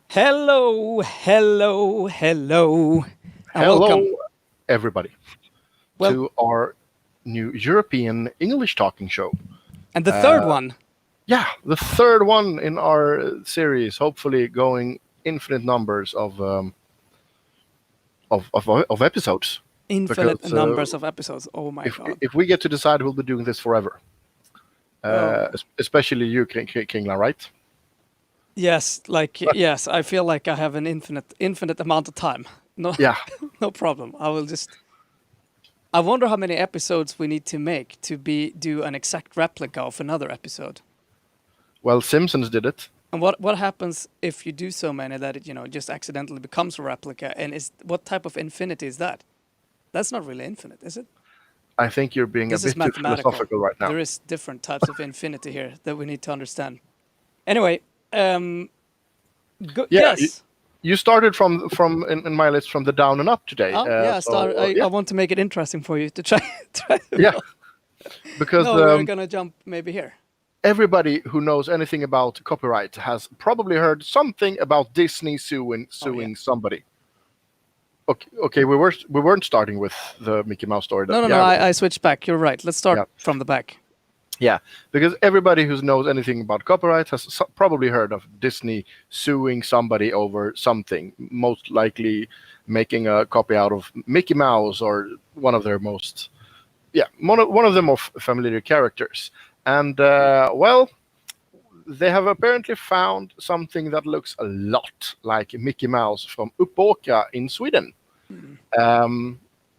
Hello, hello, hello, and Hello, welcome. everybody, Well, to our new European English talking show. and the third one. Yeah, the third one in our series. Hopefully, going infinite numbers of episodes. Infinite Because numbers of episodes. Oh my if god. if we get to decide, we'll be doing this forever. Oh. Especially you, Kringlan, right? Yes, yes, I feel like I have an infinite amount of time. No Yeah. no problem. I wonder how many episodes we need to make to do an exact replica of another episode. Well, Simpsons did it. And what happens if you do so many that it just accidentally becomes a replica? And is what type of infinity is that? That's not really infinite, is it? I think you're being a This is bit too mathematical. philosophical right now. There is different types of infinity here that we need to understand. Anyway, um, Yeah, yes. you started from in my list from the down and up today. Oh, yeah. I Yeah, want to make it interesting for you to try. yeah, because No, we're gonna jump maybe here. everybody who knows anything about copyright has probably heard something about Disney suing somebody. Okay, we weren't starting with the Mickey Mouse story. No, Yeah, I switched back. You're right. Let's start Yeah. from the back. yeah, because everybody who knows anything about copyright has probably heard of Disney suing somebody over something, most likely making a copy out of Mickey Mouse or one of their most, one of the more familiar characters. And well, they have apparently found something that looks a lot like Mickey Mouse from Uppåkra in Sweden,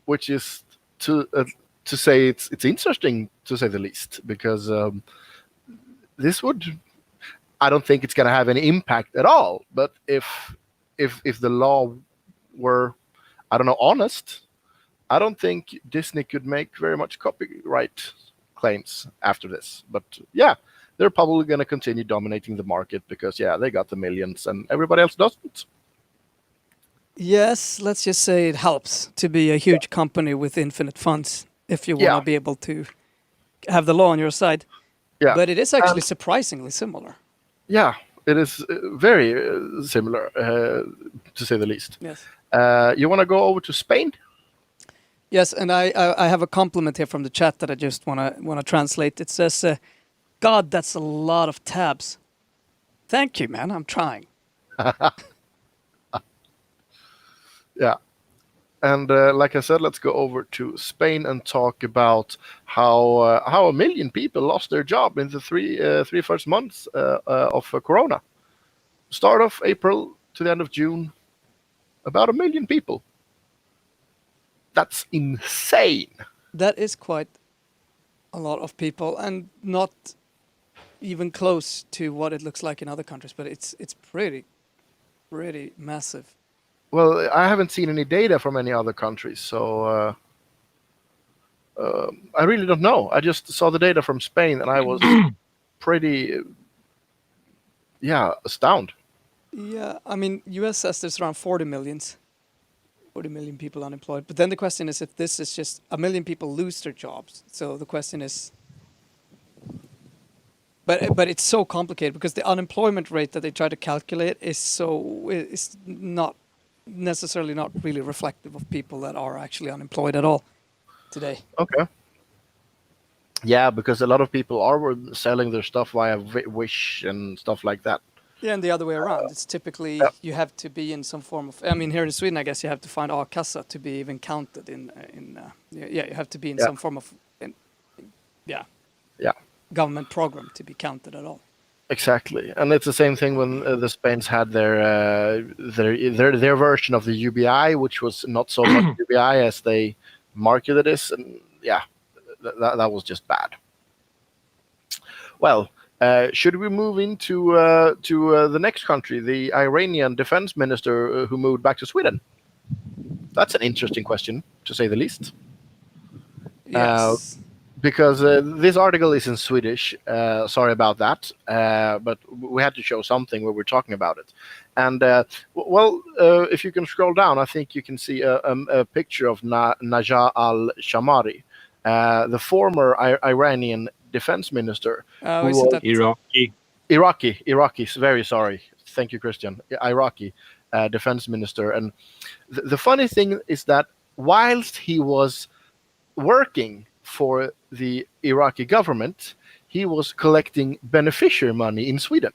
which is to say it's interesting to say the least, because this would, I don't think it's going to have any impact at all. But if the law were, I don't know, honest, I don't think Disney could make very much copyright claims after this. But yeah, they're probably going to continue dominating the market because they got the millions and everybody else doesn't. Yes, let's just say it helps to be a huge company with infinite funds if you want to Yeah, be able to have the law on your side. yeah, But it is actually and surprisingly similar. yeah, it is very similar, to say the least. Yes. You want to go over to Spain? Yes, and I have a compliment here from the chat that I just wanna translate. It says, "God, that's a lot of tabs." Thank you, man. I'm trying. Yeah. And like I said, let's go over to Spain and talk about how a million people lost their job in the three first months of Corona. Start of April to the end of June, about a million people. That's insane. That is quite a lot of people, and not even close to what it looks like in other countries. But it's pretty massive. Well, I haven't seen any data from any other countries, so I really don't know. I just saw the data from Spain, and I was pretty, astounded. Yeah, I mean, US says there's around 40 million people unemployed. But then the question is if this is just a million people lose their jobs. So the question is, but it's so complicated because the unemployment rate that they try to calculate is not necessarily not really reflective of people that are actually unemployed at all today. Okay. Yeah, because a lot of people are selling their stuff via Wish and stuff like that. Yeah, and the other way around. It's typically Yeah, you have to be in some form of. I mean, here in Sweden, I guess you have to find a-kassa to be even counted in. Yeah, you have to be in yeah, some form of, yeah, yeah, government program to be counted at all. exactly. And it's the same thing when the Spains had their version of the UBI, which was not so much UBI as they marketed it, and yeah, that was just bad. Well, should we move into to the next country, the Iranian defense minister who moved back to Sweden? That's an interesting question, to say the least. Yes. Because this article is in Swedish. Sorry about that, but we had to show something when we're talking about it. And if you can scroll down, I think you can see a picture of Najah al-Shamari, the former Iranian defense minister, who Isn't was that Iraqi. Iraqi. Very sorry. Thank you, Christian. Iraqi defense minister. And the funny thing is that whilst he was working for the Iraqi government, he was collecting beneficiary money in Sweden.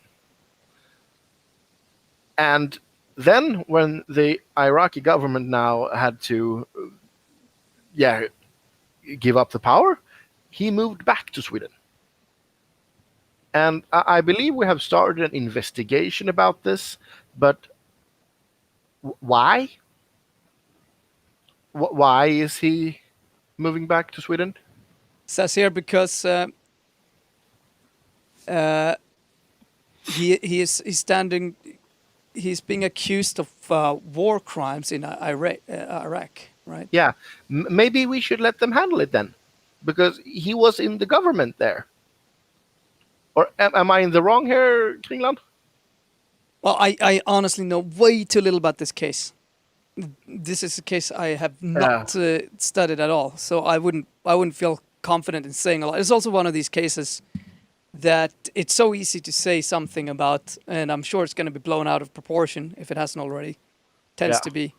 And then when the Iraqi government now had to give up the power, he moved back to Sweden. And I believe we have started an investigation about this, but why? Why is he moving back to Sweden? Says here because he's being accused of war crimes in Iraq, right? Yeah, maybe we should let them handle it then, because he was in the government there. Or am I in the wrong here, Kringlan? Well, I honestly know way too little about this case. This is a case I have not studied at all, so I wouldn't feel confident in saying a lot. It's also one of these cases that it's so easy to say something about, and I'm sure it's going to be blown out of proportion if it hasn't already. Tends to be.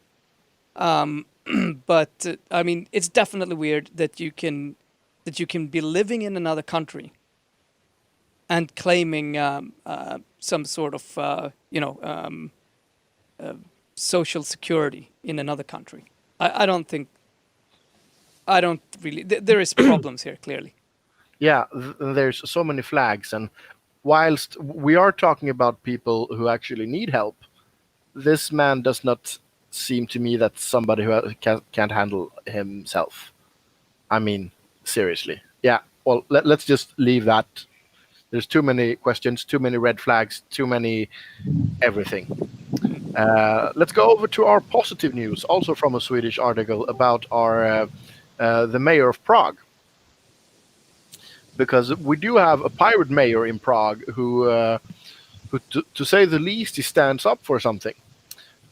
But I mean, it's definitely weird that you can be living in another country and claiming some sort of social security in another country. I don't really. There is problems here, clearly. Yeah, there's so many flags, and whilst we are talking about people who actually need help, this man does not seem to me that somebody who can't handle himself. I mean, seriously. Yeah, well, let's just leave that. There's too many questions, too many red flags, too many everything. Let's go over to our positive news, also from a Swedish article about our the mayor of Prague. Because we do have a pirate mayor in Prague who to say the least, he stands up for something.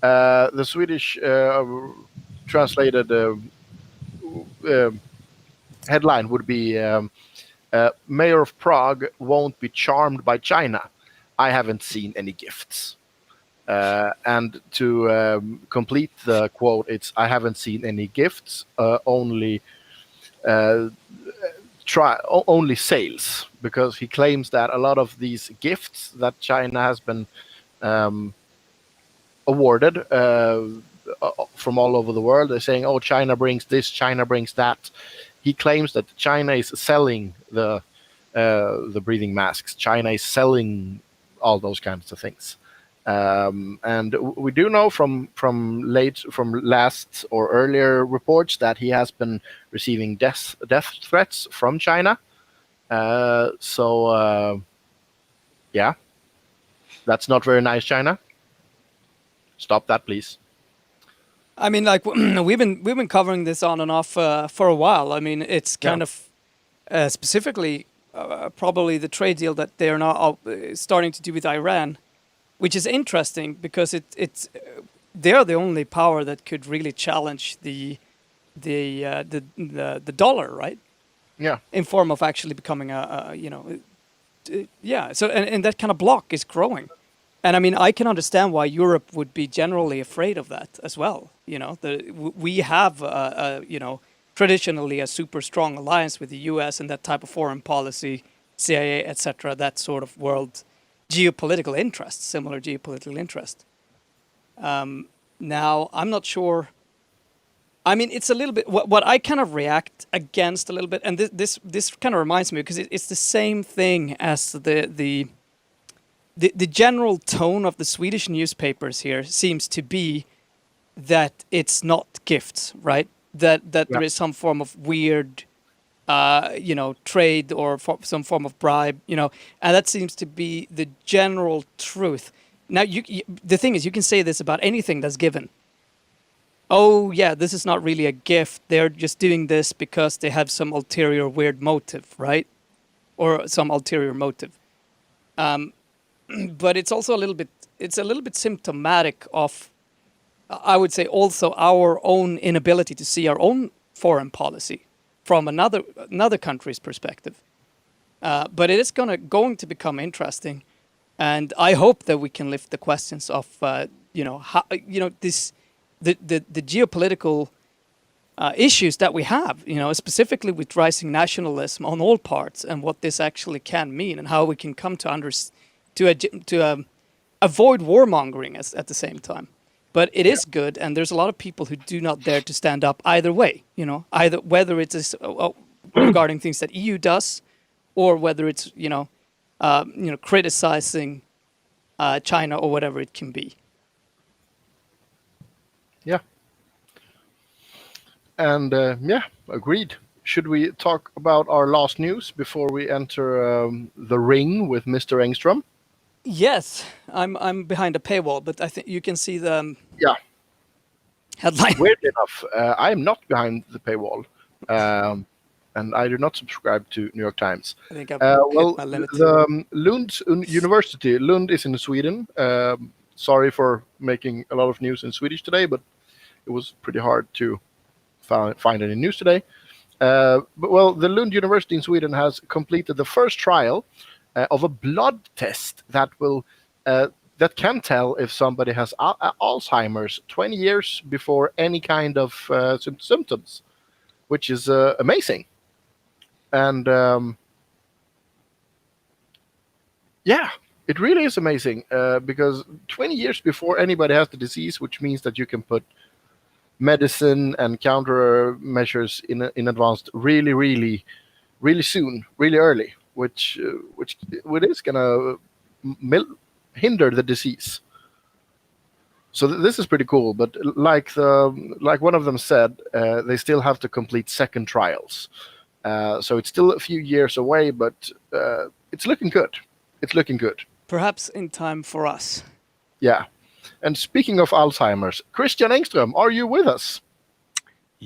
The Swedish translated headline would be Mayor of Prague won't be charmed by China. I haven't seen any gifts. And to complete the quote, it's I haven't seen any gifts, only sales, because he claims that a lot of these gifts that China has been awarded from all over the world, they're saying, oh, China brings this, China brings that. He claims that China is selling the breathing masks. China is selling all those kinds of things. And we do know from last or earlier reports that he has been receiving death threats from China. Yeah, that's not very nice, China. Stop that, please. I mean, like we've been covering this on and off for a while. I mean, it's kind of specifically probably the trade deal that they are now starting to do with Iran, which is interesting because it's they are the only power that could really challenge the dollar, right? Yeah. In form of actually becoming So and that kind of block is growing. And I mean, I can understand why Europe would be generally afraid of that as well. You know, we have, traditionally a super strong alliance with the U.S. and that type of foreign policy, CIA, etc. That sort of world geopolitical interest, similar geopolitical interest. Now, I'm not sure. I mean, it's a little bit what I kind of react against a little bit, and this kind of reminds me because it's the same thing as the general tone of the Swedish newspapers here seems to be that it's not gifts, right? That there is some form of weird, trade or some form of bribe, and that seems to be the general truth. Now, the thing is, you can say this about anything that's given. Oh, yeah, this is not really a gift. They're just doing this because they have some ulterior weird motive, right? Or some ulterior motive. But it's also a little bit symptomatic of, I would say, also our own inability to see our own foreign policy from another country's perspective. But it is going to become interesting And I hope that we can lift the questions of, how, the geopolitical issues that we have, specifically with rising nationalism on all parts, and what this actually can mean, and how we can come to avoid warmongering at the same time. But it is good, and there's a lot of people who do not dare to stand up either way. Either whether it is regarding things that EU does, or whether it's criticizing China or whatever it can be. Yeah. And agreed. Should we talk about our last news before we enter the ring with Mr. Engström? Yes, I'm behind a paywall, but I think you can see the headline. Weirdly enough, I am not behind the paywall, and I do not subscribe to New York Times. I think I've hit my limit. The Lund University, Lund is in Sweden. Sorry for making a lot of news in Swedish today, but it was pretty hard to find any news today. But the Lund University in Sweden has completed the first trial of a blood test that can tell if somebody has Alzheimer's 20 years before any kind of symptoms, which is amazing. And it really is amazing because 20 years before anybody has the disease, which means that you can put medicine and countermeasures in advance really, really, really soon, really early, which is going to hinder the disease. So this is pretty cool. But like one of them said, they still have to complete second trials. So it's still a few years away, but it's looking good. It's looking good. Perhaps in time for us. Yeah. And speaking of Alzheimer's, Christian Engström, are you with us?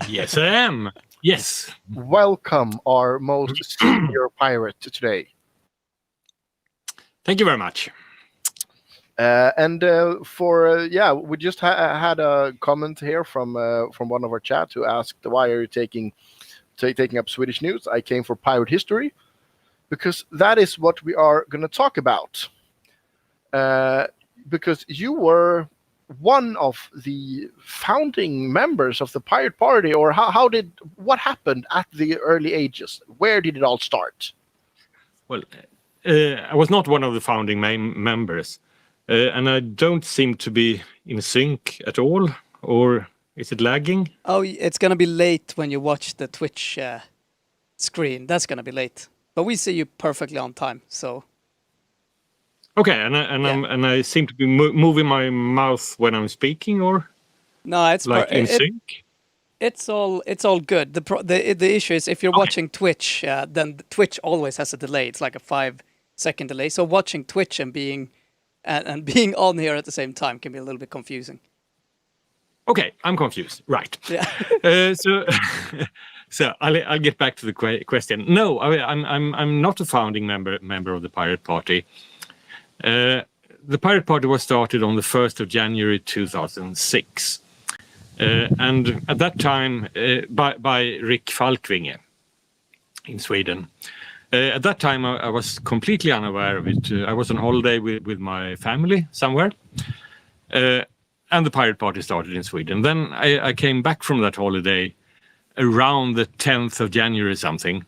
Yes, I am. Yes. Welcome, our most senior pirate today. Thank you very much. We just had a comment here from one of our chat who asked, why are you taking up Swedish news? I came for pirate history, because that is what we are going to talk about. Because you were one of the founding members of the Pirate Party, or what happened at the early ages? Where did it all start? Well, I was not one of the founding members, and I don't seem to be in sync at all, or is it lagging? Oh, it's going to be late when you watch the Twitch screen. That's going to be late, but we see you perfectly on time, so... Okay, and I seem to be moving my mouth when I'm speaking, or no, it's like in sync. It's all good. The issue is if you're watching Twitch, then Twitch always has a delay. It's like a 5-second delay. So watching Twitch and being on here at the same time can be a little bit confusing. Okay, I'm confused. Right. Yeah. So I'll get back to the question. No, I'm not a founding member of the Pirate Party. The Pirate Party was started on the 1st of January 2006, and at that time by Rick Falkvinge in Sweden. At that time I was completely unaware of it. I was on holiday with my family somewhere, and the Pirate Party started in Sweden. Then I came back from that holiday around the 10th of January something,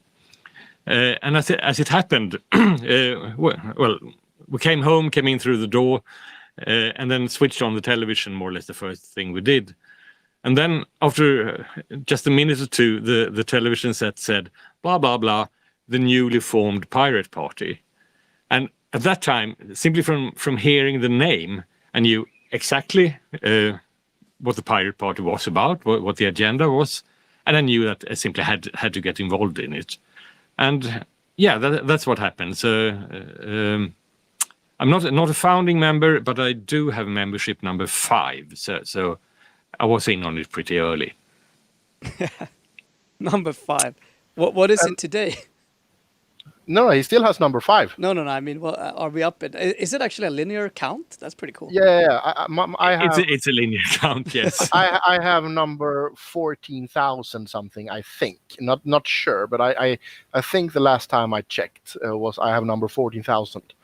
and as it happened, we came in through the door, and then switched on the television, more or less the first thing we did. And then after just a minute or two, the television set said, blah, blah, blah, the newly formed Pirate Party. And at that time, simply from hearing the name, I knew exactly what the Pirate Party was about, what the agenda was. And I knew that I simply had to get involved in it. And yeah, that's what happened. So... I'm not a founding member, but I do have membership number 5. So I was in on it pretty early. Number 5. What is it today? No, he still has number 5. No. I mean, are we up? Is it actually a linear count? That's pretty cool. Yeah. I have, it's a linear count, yes. I have number 14,000 something. I think not sure, but I think the last time I checked was I have number 14,000.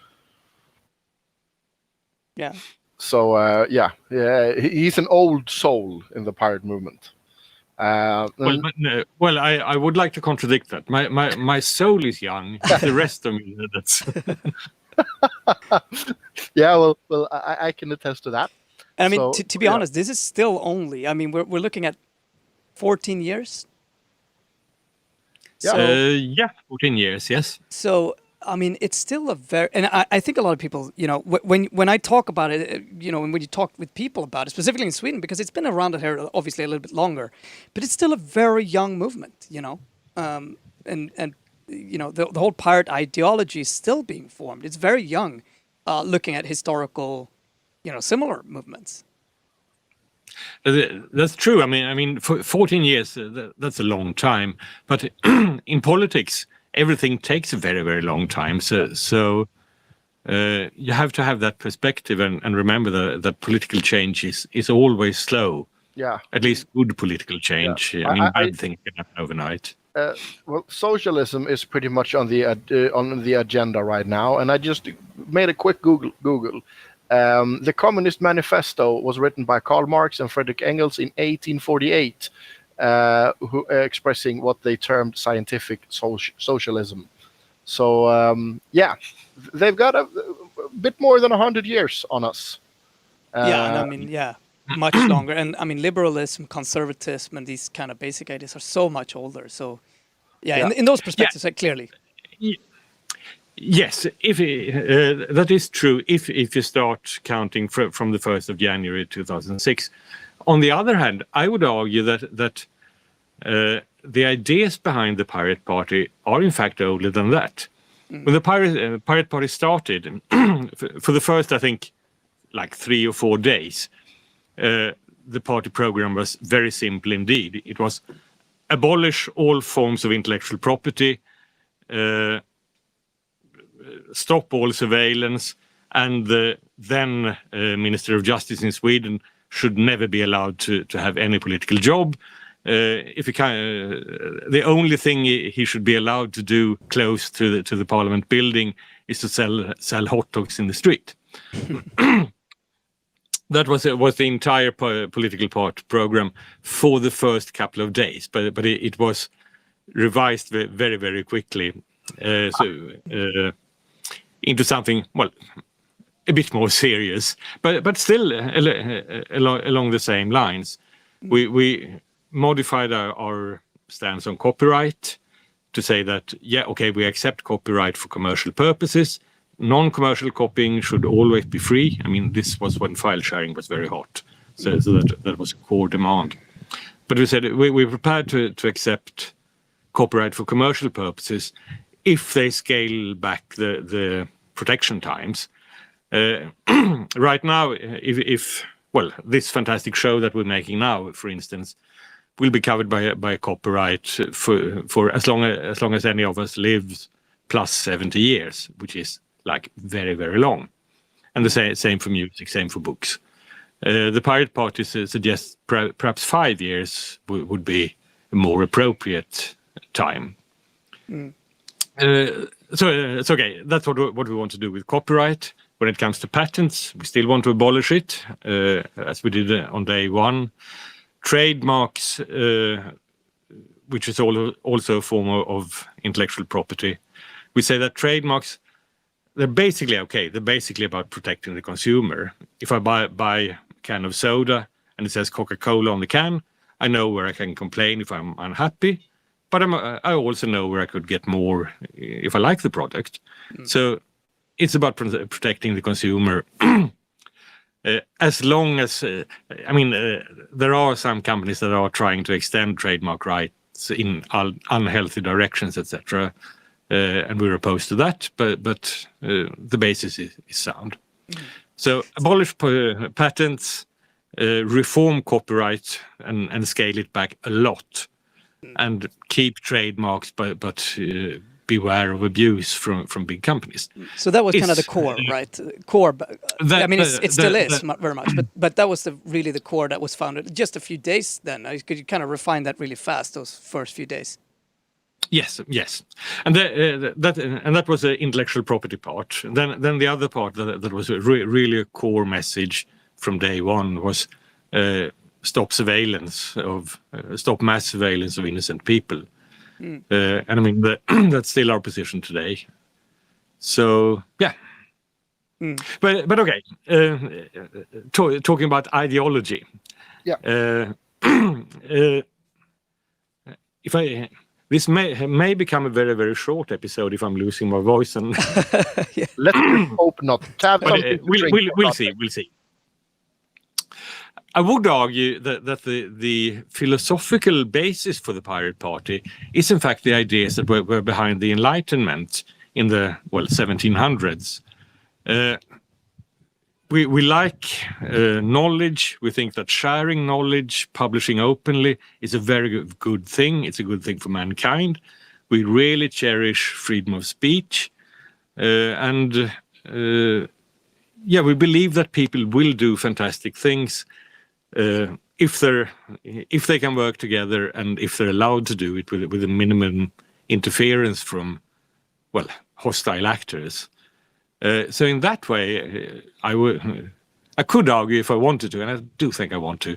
Yeah. So he's an old soul in the pirate movement. I would like to contradict that. My soul is young. It's the rest of me that's. Yeah, well, I can attest to that. And I mean, So, to be honest, this is still only. I mean, we're looking at 14 years. Yeah. So, 14 years, yes. So, I mean, it's still a very, and I think a lot of people, you know, when I talk about it, you know, and when you talk with people about it, specifically in Sweden, because it's been around here obviously a little bit longer, but it's still a very young movement, you know, and you know, the whole pirate ideology is still being formed. It's very young, looking at historical, you know, similar movements. That's true. I mean, for 14 years, that's a long time. But in politics, everything takes a very, very long time. So you have to have that perspective and remember that political change is always slow. Yeah. At least good political change. Yeah. I mean, bad things can happen overnight. Well, socialism is pretty much on the agenda right now, and I just made a quick Google. The Communist Manifesto was written by Karl Marx and Friedrich Engels in 1848, who expressing what they termed scientific socialism. So they've got a bit more than 100 years on us. Yeah, and I mean, much longer. And I mean, liberalism, conservatism, and these kind of basic ideas are so much older. So, in those perspectives, clearly. Yes, if that is true. If you start counting from the 1st of January 2006. On the other hand, I would argue that the ideas behind the Pirate Party are in fact older than that. When the Pirate Party started, for the first, I think, like 3 or 4 days, the party program was very simple indeed. It was abolish all forms of intellectual property, stop all surveillance, and the then Minister of Justice in Sweden should never be allowed to have any political job. If he can, the only thing he should be allowed to do close to the Parliament building is to sell hot dogs in the street. That was the entire political party program for the first couple of days, but it was revised very, very quickly. Into something, well, a bit more serious, but still along the same lines. We modified our stance on copyright to say that, we accept copyright for commercial purposes. Non-commercial copying should always be free. I mean, this was when file sharing was very hot. So that was a core demand. But we said we're prepared to accept copyright for commercial purposes if they scale back the protection times. Right now, if this fantastic show that we're making now, for instance, will be covered by copyright for as long as any of us lives plus 70 years, which is like very, very long. And the same for music, same for books. The Pirate Party suggests perhaps 5 years would be a more appropriate time. So it's okay. That's what we want to do with copyright. When it comes to patents, we still want to abolish it, as we did on day one. Trademarks, which is also a form of intellectual property. We say that trademarks, they're basically okay. They're basically about protecting the consumer. If I buy a can of soda and it says Coca-Cola on the can, I know where I can complain if I'm unhappy. But I also know where I could get more if I like the product. So it's about protecting the consumer. As long as, there are some companies that are trying to extend trademark rights in unhealthy directions, etc. And we're opposed to that, but the basis is sound. So abolish patents, reform copyright, and scale it back a lot. And keep trademarks, but beware of abuse from big companies. So that was kind of the core, right? Core. It still is very much, but that was really the core that was founded just a few days. Then could you kind of refine that really fast? Those first few days. Yes, and that was the intellectual property part. Then the other part that was really a core message from day one was stop mass surveillance of innocent people. And I mean that's still our position today. So yeah. But okay, talking about ideology. Yeah. This may become a very, very short episode if I'm losing my voice, and Let's just hope not. Have but something to drink. we'll see. I would argue that the philosophical basis for the Pirate Party is in fact the ideas that were behind the Enlightenment in the 1700s. We like knowledge. We think that sharing knowledge, publishing openly, is a very good thing. It's a good thing for mankind. We really cherish freedom of speech. We believe that people will do fantastic things if they can work together and if they're allowed to do it with a minimum interference from, hostile actors. So in that way, I could argue if I wanted to, and I do think I want to,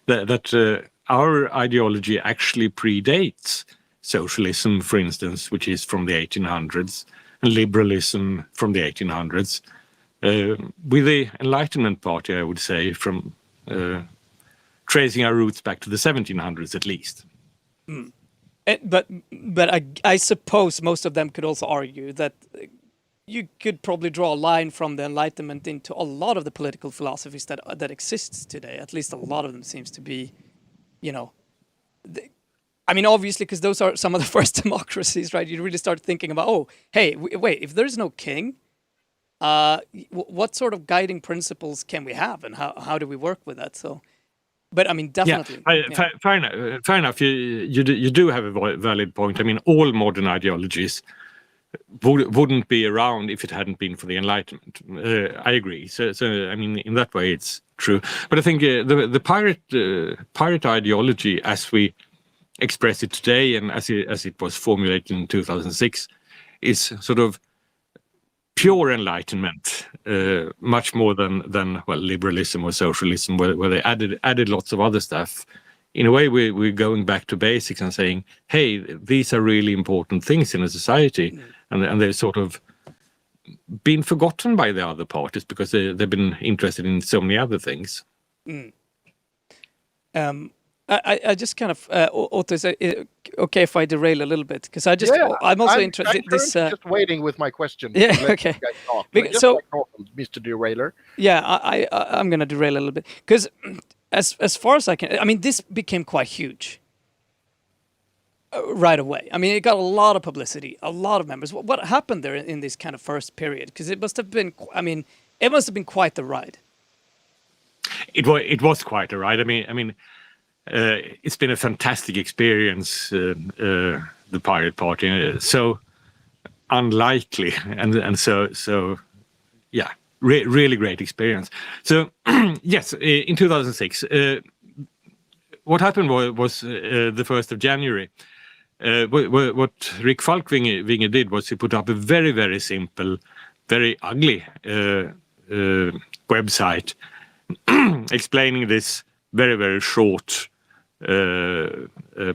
that our ideology actually predates socialism, for instance, which is from the 1800s, and liberalism from the 1800s, with the Enlightenment Party, I would say, from tracing our roots back to the 1700s at least. But I suppose most of them could also argue that you could probably draw a line from the Enlightenment into a lot of the political philosophies that exists today. At least a lot of them seems to be, obviously, because those are some of the first democracies, right? You really start thinking about, wait, if there's no king, what sort of guiding principles can we have, and how do we work with that? So, but I mean, definitely. Yeah, fair enough. You do have a valid point. I mean, all modern ideologies wouldn't be around if it hadn't been for the Enlightenment. I agree. So I mean, in that way, it's true. But I think the pirate ideology, as we express it today, and as it was formulated in 2006, is sort of pure Enlightenment, much more than liberalism or socialism, where they added lots of other stuff. In a way, we're going back to basics and saying, hey, these are really important things in a society, and they've sort of been forgotten by the other parties because they've been interested in so many other things. I just kind of Otto, is it okay if I derail a little bit, because I'm also interested. I'm just waiting with my question. Yeah, okay. So, Mr. Derailer. Yeah, I'm gonna derail a little bit, because as far as I can, I mean, this became quite huge right away. I mean, it got a lot of publicity, a lot of members. What happened there in this kind of first period? Because it must have been, it must have been quite the ride. It was quite a ride. I mean. It's been a fantastic experience, the Pirate Party. So unlikely, and so yeah, really great experience. So yes, in 2006, what happened was the 1st of January. What Rick Falkvinge did was he put up a very, very simple, very ugly website explaining this very, very short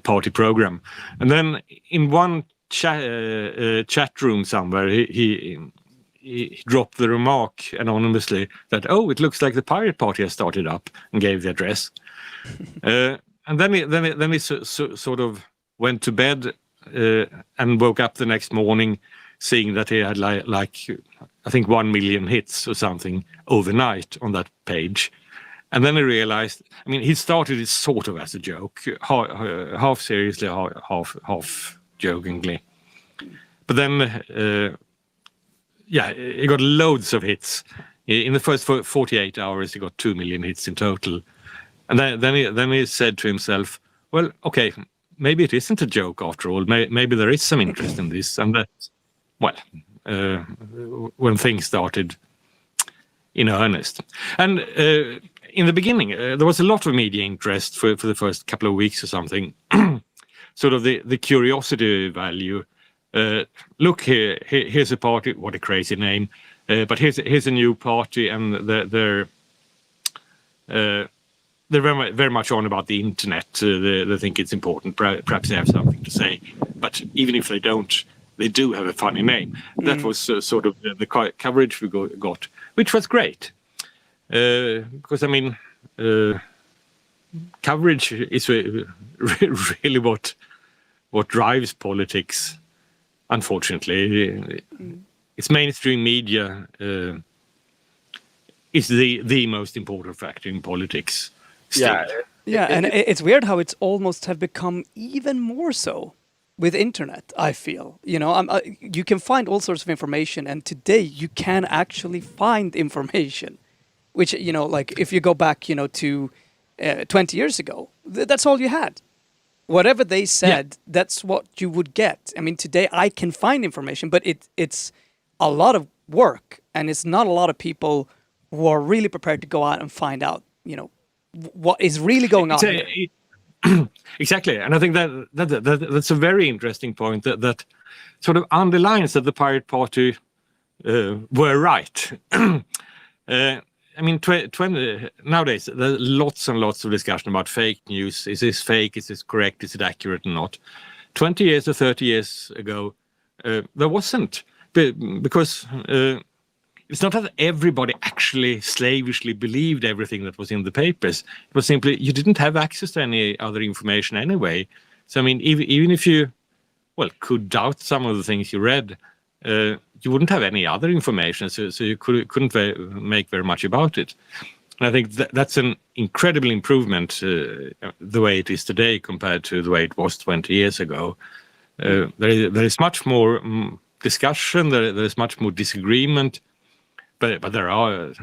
party program, and then in one chat room somewhere he dropped the remark anonymously that, it looks like the Pirate Party has started up, and gave the address. And then he sort of went to bed and woke up the next morning seeing that he had like I think 1 million hits or something overnight on that page. And then I realized, I mean, he started it sort of as a joke, half seriously, half jokingly. But then, he got loads of hits. In the first 48 hours, he got 2 million hits in total. And then he said to himself, well, okay, maybe it isn't a joke after all. Maybe there is some interest in this. And that, when things started in earnest. And in the beginning, there was a lot of media interest for the first couple of weeks or something. sort of the curiosity value. Look here's a party. What a crazy name! But here's a new party, and they're very much on about the internet. They think it's important. Perhaps they have something to say. But even if they don't, they do have a funny name. That was sort of the coverage we got, which was great. Because I mean, coverage is really what drives politics. Unfortunately, it's mainstream media is the most important factor in politics. Still. Yeah, and it's weird how it's almost have become even more so with internet. I feel, you know, you can find all sorts of information, and today you can actually find information, which, you know, like if you go back, you know, to 20 years ago, that's all you had. Whatever they said, that's what you would get. I mean, today I can find information, but it's a lot of work, and it's not a lot of people who are really prepared to go out and find out, you know, what is really going on here. Exactly, and I think that's a very interesting point that sort of underlines that the Pirate Party were right. I mean, nowadays there's lots and lots of discussion about fake news. Is this fake? Is this correct? Is it accurate or not? 20 years or 30 years ago, there wasn't, because it's not that everybody actually slavishly believed everything that was in the papers. It was simply you didn't have access to any other information anyway. So I mean, even if you, could doubt some of the things you read, you wouldn't have any other information, so you couldn't make very much about it. And I think that's an incredible improvement, the way it is today compared to the way it was 20 years ago. There is much more discussion, there is much more disagreement, but there are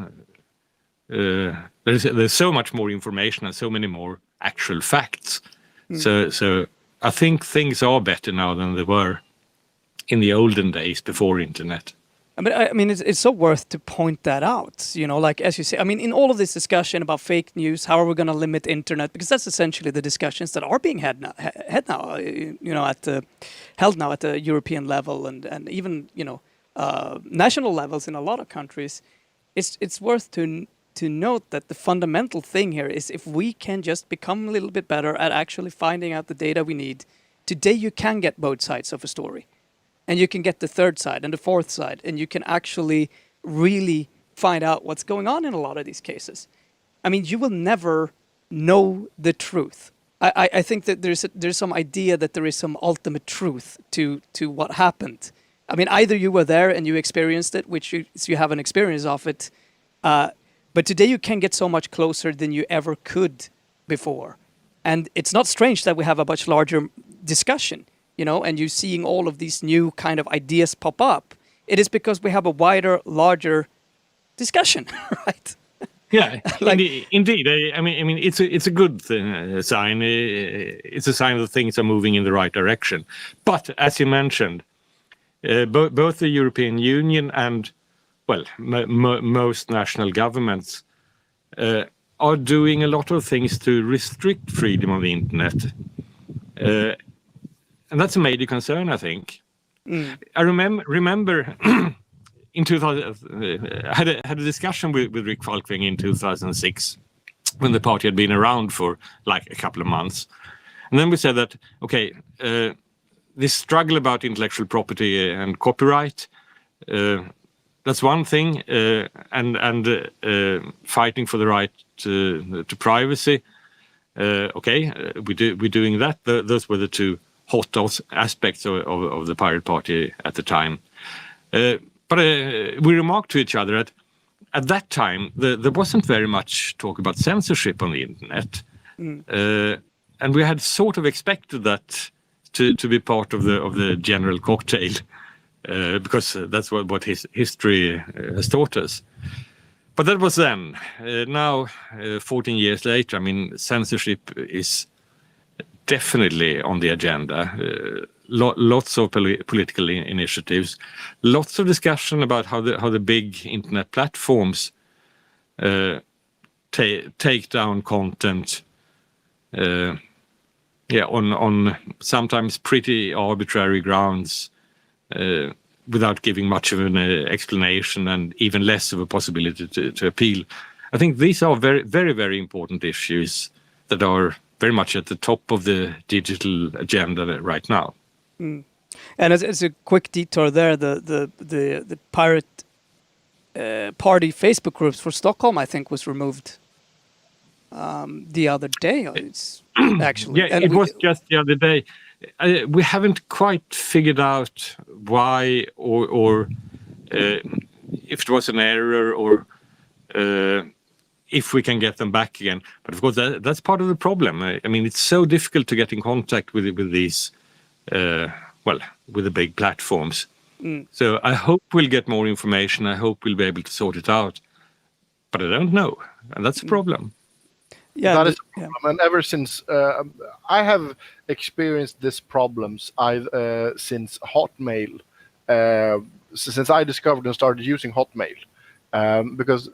there's so much more information and so many more actual facts. So I think things are better now than they were in the olden days before internet. I mean, it's so worth to point that out, you know, like, as you say, I mean, in all of this discussion about fake news, how are we going to limit internet? Because that's essentially the discussions that are being held now, you know, held now at the European level and even, you know, national levels in a lot of countries. It's worth to note that the fundamental thing here is if we can just become a little bit better at actually finding out the data we need, today you can get both sides of a story. And you can get the third side and the fourth side, and you can actually really find out what's going on in a lot of these cases. I mean, you will never know the truth. I think that there's some idea that there is some ultimate truth to what happened. I mean, either you were there and you experienced it, which you have an experience of it, but today you can get so much closer than you ever could before. And it's not strange that we have a much larger discussion, you know, and you're seeing all of these new kind of ideas pop up. It is because we have a wider, larger discussion, right? Yeah, indeed. I mean, it's a good sign. It's a sign that things are moving in the right direction. But as you mentioned, both the European Union and most national governments are doing a lot of things to restrict freedom of the internet. And that's a major concern, I think. I remember in 2000, I had a discussion with Rick Falkving in 2006 when the party had been around for like a couple of months. And then we said that, okay, this struggle about intellectual property and copyright, that's one thing, and fighting for the right to privacy, okay, we're doing that. Those were the two hot aspects of the Pirate Party at the time. But we remarked to each other at that time there wasn't very much talk about censorship on the internet. And we had sort of expected that to be part of the general cocktail, because that's what history has taught us. But that was then. Now, 14 years later, I mean, censorship is definitely on the agenda. Lots of political initiatives, lots of discussion about how the big internet platforms take down content, on sometimes pretty arbitrary grounds, without giving much of an explanation and even less of a possibility to appeal. I think these are very, very, very important issues that are very much at the top of the digital agenda right now. And as a quick detour there, the Pirate Party Facebook groups for Stockholm, I think, was removed the other day. It's actually, yeah, it was just the other day. We haven't quite figured out why, or if it was an error, or if we can get them back again. But of course, that's part of the problem. I mean, it's so difficult to get in contact with these, with the big platforms. So I hope we'll get more information. I hope we'll be able to sort it out. But I don't know, and that's a problem. Yeah, that is a problem. And ever since I have experienced these problems, since Hotmail, since I discovered and started using Hotmail, because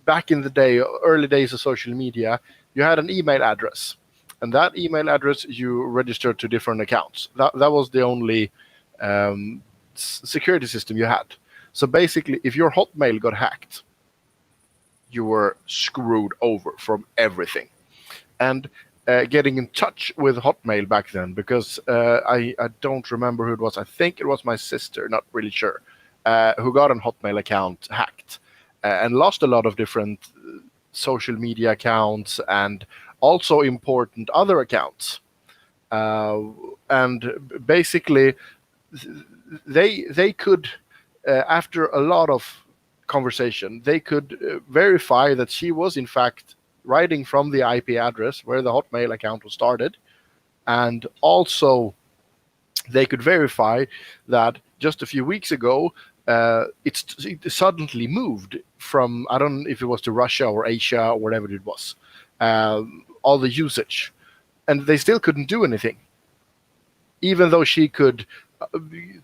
back in the day, early days of social media, you had an email address, and that email address you registered to different accounts. That was the only security system you had. So basically, if your Hotmail got hacked, you were screwed over from everything. And getting in touch with Hotmail back then, because I don't remember who it was. I think it was my sister, not really sure, who got an Hotmail account hacked and lost a lot of different social media accounts and also important other accounts. And basically, they could, after a lot of conversation, they could verify that she was in fact writing from the IP address where the Hotmail account was started, and also they could verify that just a few weeks ago it suddenly moved from, I don't know if it was to Russia or Asia or whatever it was, all the usage, and they still couldn't do anything, even though she could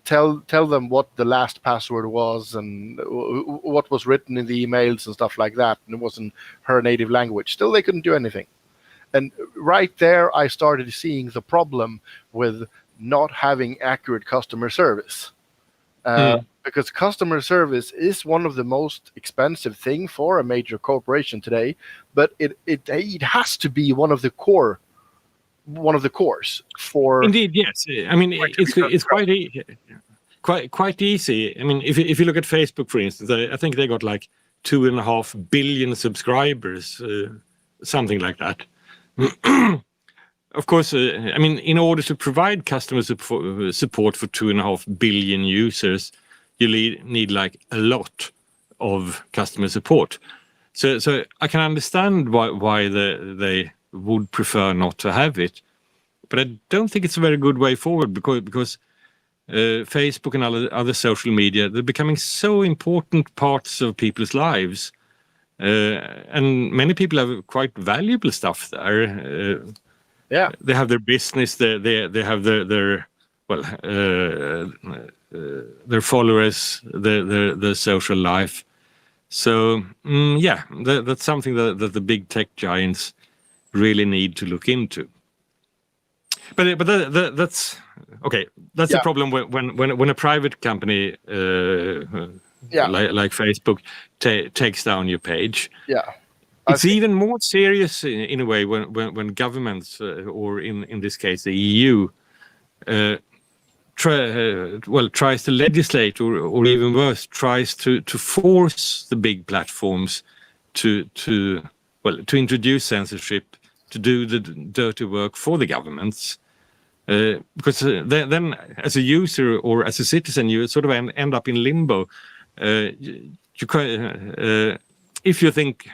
tell them what the last password was and what was written in the emails and stuff like that, and it wasn't her native language. Still, they couldn't do anything. And right there, I started seeing the problem with not having accurate customer service. Because customer service is one of the most expensive thing for a major corporation today, but it has to be one of the cores for. Indeed, yes. I mean, it's quite easy. I mean, if you look at Facebook, for instance, I think they got like 2.5 billion subscribers, something like that. Of course, I mean, in order to provide customer support for 2.5 billion users, you need like a lot of customer support. So I can understand why they would prefer not to have it, but I don't think it's a very good way forward, because Facebook and other social media, they're becoming so important parts of people's lives, and many people have quite valuable stuff there. They have their business, they have their followers, their social life. So that's something that the big tech giants really need to look into. But that's okay. That's the problem when a private company like Facebook takes down your page. It's even more serious in a way when governments, or in this case the EU, tries to legislate, or even worse, tries to force the big platforms to introduce censorship, to do the dirty work for the governments, because then as a user or as a citizen, you sort of end up in limbo. If you think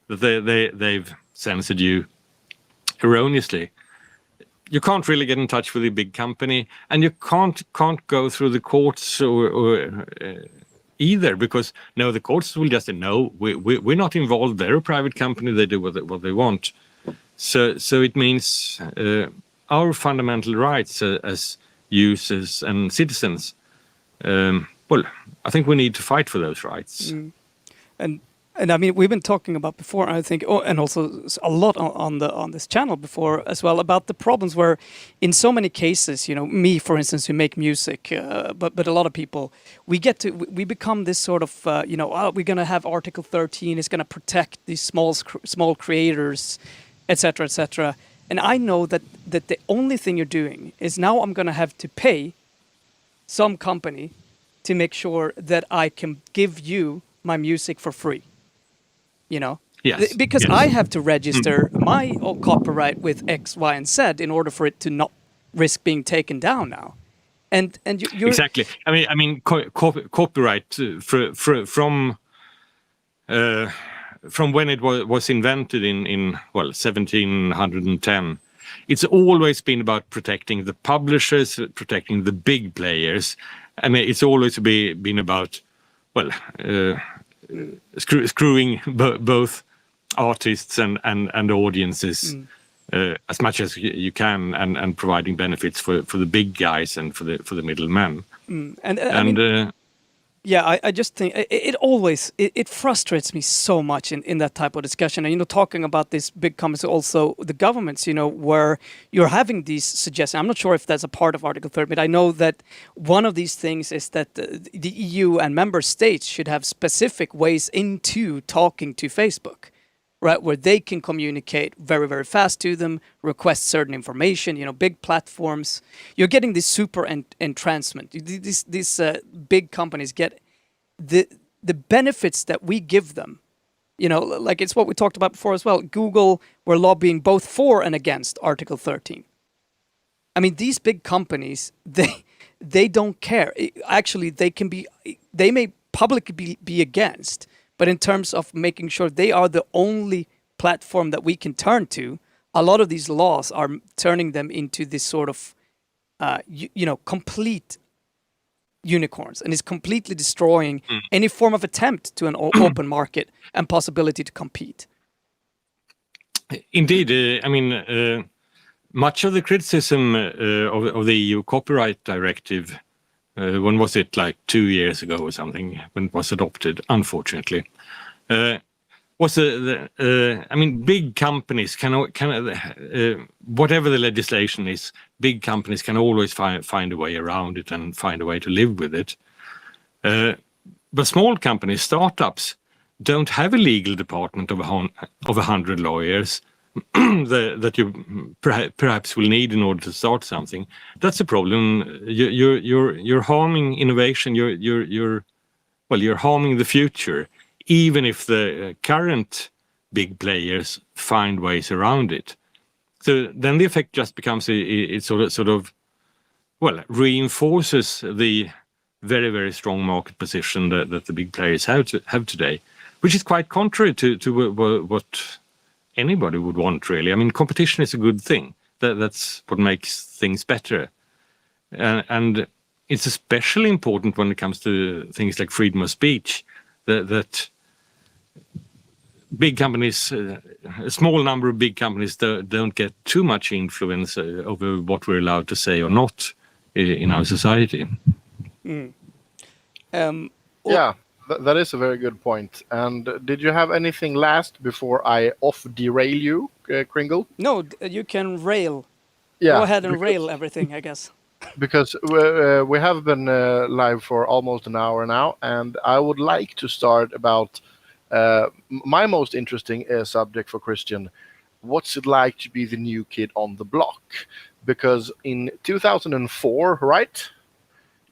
that they've censored you erroneously, you can't really get in touch with a big company, and you can't go through the courts or either, because the courts will just say no, we're not involved. They're a private company. They do what they want. So it means our fundamental rights as users and citizens. I think we need to fight for those rights. And And I mean, we've been talking about before, I think, and also a lot on this channel before as well, about the problems where, in so many cases, me, for instance, who make music, but a lot of people, we become this sort of, we're going to have Article 13, it's going to protect these small creators, etc., etc. And I know that the only thing you're doing is now I'm going to have to pay some company to make sure that I can give you my music for free. Yes. Because Yes. I have to register my copyright with X, Y, and Z in order for it to not risk being taken down now. And you're Exactly. I mean, copyright from when it was invented in 1710. It's always been about protecting the publishers, protecting the big players. I mean, it's always been about screwing both artists and audiences as much as you can, and providing benefits for the big guys and for the middlemen. I just think it frustrates me so much in that type of discussion. And talking about these big companies, also the governments, where you're having these suggestions. I'm not sure if that's a part of Article 30, but I know that one of these things is that the EU and member states should have specific ways into talking to Facebook, right, where they can communicate very, very fast to them, request certain information. Big platforms. You're getting this super entrancement. These big companies get the benefits that we give them. Like it's what we talked about before as well. Google were lobbying both for and against Article 13. I mean, these big companies, they don't care. Actually, they may publicly be against. But in terms of making sure they are the only platform that we can turn to, a lot of these laws are turning them into this sort of, complete unicorns, and is completely destroying any form of attempt to an open market and possibility to compete. Indeed. I mean, much of the criticism of the EU copyright directive, when was it, like 2 years ago or something, when it was adopted, unfortunately, was I mean, big companies can whatever the legislation is, big companies can always find a way around it and find a way to live with it. But small companies, startups, don't have a legal department of 100 lawyers that you perhaps will need in order to start something. That's a problem. You're harming innovation. You're harming the future, even if the current big players find ways around it. So then the effect just becomes it sort of reinforces the very, very strong market position that the big players have today, which is quite contrary to what anybody would want, really. I mean, competition is a good thing. That's what makes things better. And it's especially important when it comes to things like freedom of speech, that big companies, a small number of big companies don't get too much influence over what we're allowed to say or not in our society. That is a very good point. And did you have anything last before I derail you, Kringle? No, you can rail. Yeah, go ahead and rail everything, I guess. Because we have been live for almost an hour now, and I would like to start about my most interesting subject for Christian. What's it like to be the new kid on the block? Because in 2004, right,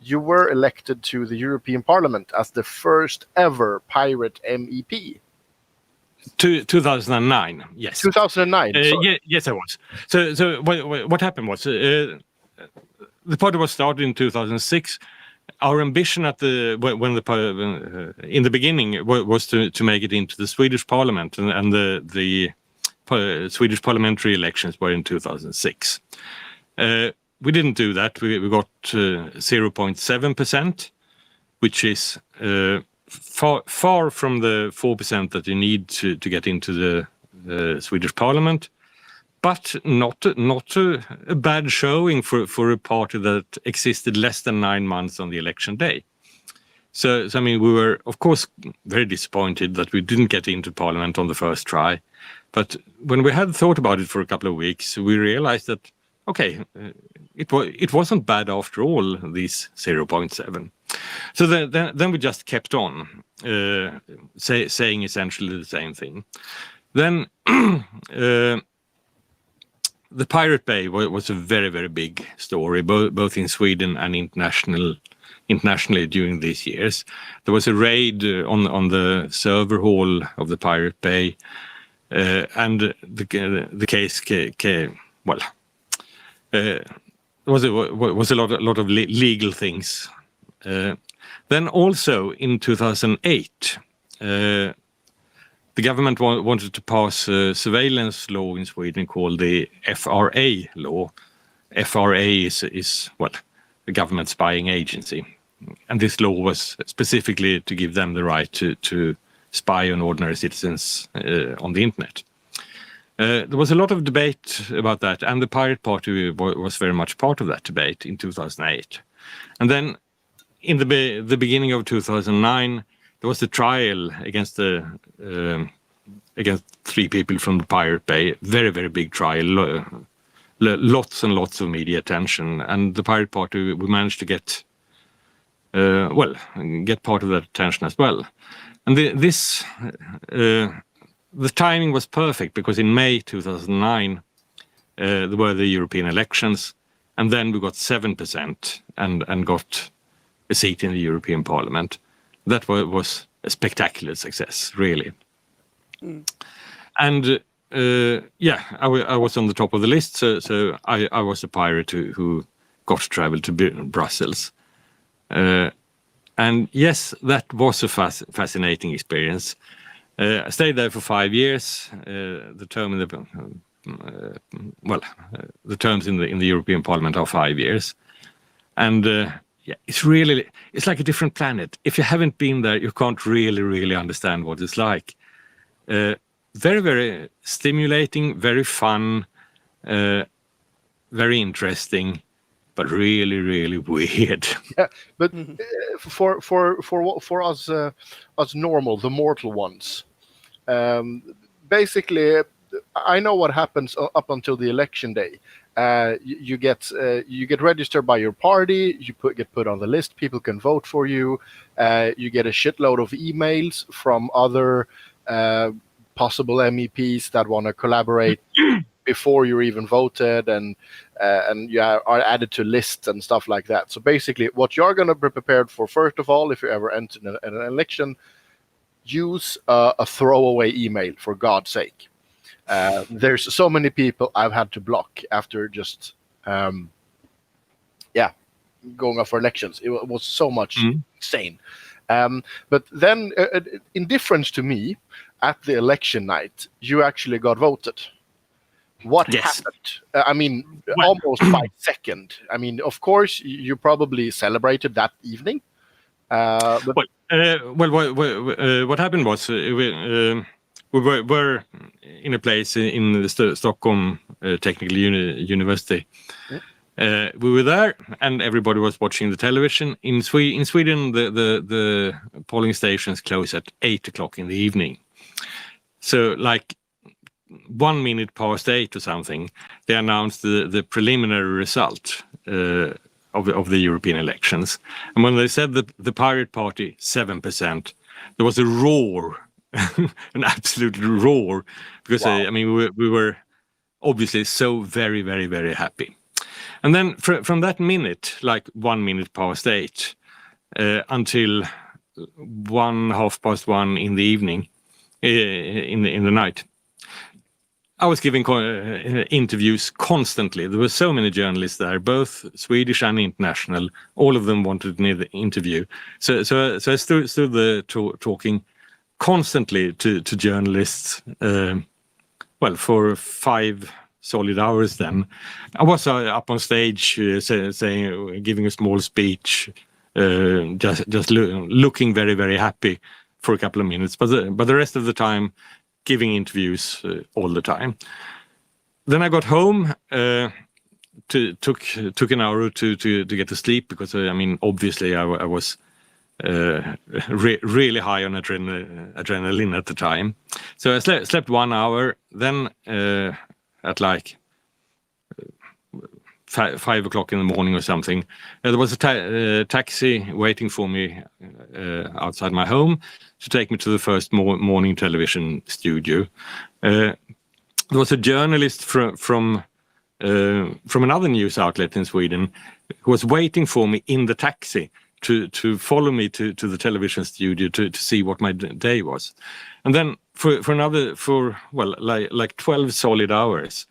you were elected to the European Parliament as the first ever pirate MEP. 2009, yes. 2009. Yes, I was. So what happened was the party was started in 2006. Our ambition in the beginning was to make it into the Swedish Parliament, and the Swedish parliamentary elections were in 2006. We didn't do that. We got 0.7%, which is far from the 4% that you need to get into the Swedish Parliament, but not a bad showing for a party that existed less than 9 months on the election day. So I mean, we were of course very disappointed that we didn't get into Parliament on the first try. But when we had thought about it for a couple of weeks, we realized that okay, it wasn't bad after all. These 0.7. So then we just kept on saying essentially the same thing. Then the Pirate Bay was a very, very big story, both in Sweden and internationally during these years. There was a raid on the server hall of the Pirate Bay, and the case was a lot of legal things. Then also in 2008. The government wanted to pass a surveillance law in Sweden called the FRA law. FRA is the government spying agency. And this law was specifically to give them the right to spy on ordinary citizens on the internet. There was a lot of debate about that, and the Pirate Party was very much part of that debate in 2008. And then in the beginning of 2009, there was a trial against against 3 people from the Pirate Bay. Very, very big trial. Lots and lots of media attention. And the Pirate Party, we managed to get part of that attention as well. And the timing was perfect because in May 2009 there were the European elections, and then we got 7% and got a seat in the European Parliament. That was a spectacular success, really. And I was on the top of the list, so I was a pirate who got to travel to Brussels. And yes, that was a fascinating experience. I stayed there for 5 years. The terms in the European Parliament are 5 years, and it's like a different planet. If you haven't been there, you can't really understand what it's like. Very, very stimulating, very fun, very interesting, but really weird. Yeah, but for us normal, the mortal ones, basically, I know what happens up until the election day. You get registered by your party. You get put on the list. People can vote for you. You get a shitload of emails from other possible MEPs that want to collaborate before you're even voted, and you are added to lists and stuff like that. So basically, what you're going to be prepared for, first of all, if you ever enter an election, use a throwaway email, for God's sake. There's so many people I've had to block after just going off for elections. It was so much insane. But then, in difference to me, at the election night, you actually got voted. What happened? Almost by second. I mean, of course, you probably celebrated that evening. But what happened was we were in a place in the Stockholm Technical University. We were there, and everybody was watching the television. In Sweden, the polling stations close at 8:00 in the evening. So, like 1 minute past 8 or something, they announced the preliminary result of the European elections. And when they said the Pirate Party 7%, there was a roar, an absolute roar, because we were obviously so very, very, very happy. And then from that minute, like 1 minute past 8, until 1:30 in the evening, in the night, I was giving interviews constantly. There were so many journalists there, both Swedish and international. All of them wanted an interview. So I stood there talking constantly to journalists. For 5 solid hours. Then I was up on stage saying, giving a small speech, just looking very, very happy for a couple of minutes. But the rest of the time, giving interviews all the time. Then I got home, took an hour or two to get to sleep, because obviously I was really high on adrenaline at the time. So I slept 1 hour. Then at like 5 o'clock in the morning or something, there was a taxi waiting for me outside my home to take me to the first morning television studio. There was a journalist from another news outlet in Sweden who was waiting for me in the taxi to follow me to the television studio to see what my day was. And then for 12 solid hours,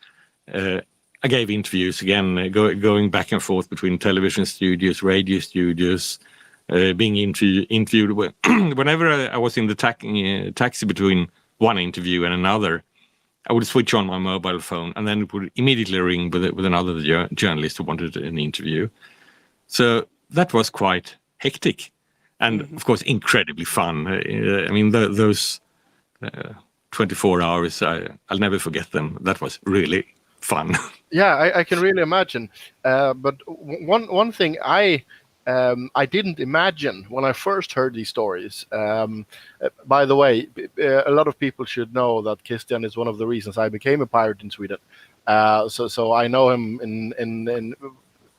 I gave interviews again, going back and forth between television studios, radio studios, being interviewed. Whenever I was in the taxi between one interview and another, I would switch on my mobile phone, and then it would immediately ring with another journalist who wanted an interview. So that was quite hectic, and of course incredibly fun. I mean, those 24 hours, I'll never forget them. That was really fun. Yeah, I can really imagine. But one thing I didn't imagine when I first heard these stories. By the way, a lot of people should know that Christian is one of the reasons I became a pirate in Sweden. So I know him in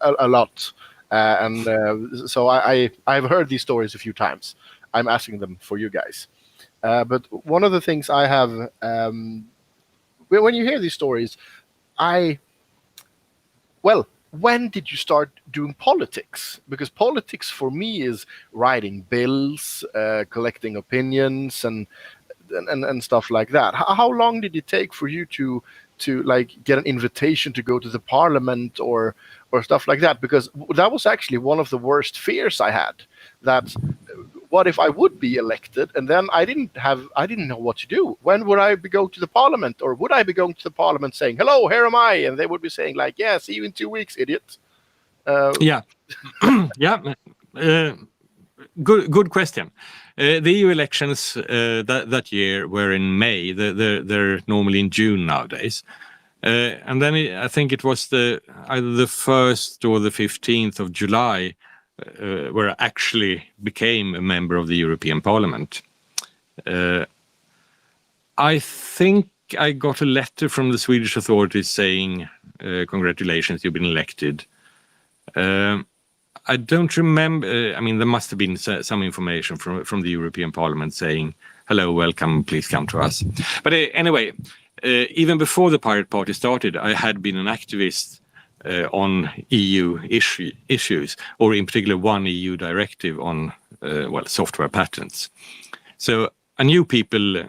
a lot, so I've heard these stories a few times. I'm asking them for you guys. But one of the things I have, when you hear these stories, when did you start doing politics? Because politics for me is writing bills, collecting opinions, and stuff like that. How long did it take for you to like get an invitation to go to the parliament or stuff like that? Because that was actually one of the worst fears I had. That what if I would be elected and then I didn't know what to do? When would I be going to the parliament, or would I be going to the parliament saying, "Hello, here am I," and they would be saying like, "Yeah, see you in 2 weeks, idiot." Yeah. Good question. The EU elections that year were in May. They're normally in June nowadays. And then I think it was either the 1st or the 15th of July where I actually became a member of the European Parliament. I think I got a letter from the Swedish authorities saying, "Congratulations, you've been elected." I don't remember. I mean, there must have been some information from the European Parliament saying, "Hello, welcome, please come to us." But anyway, even before the Pirate Party started, I had been an activist on EU issues, or in particular one EU directive on software patents. So I knew people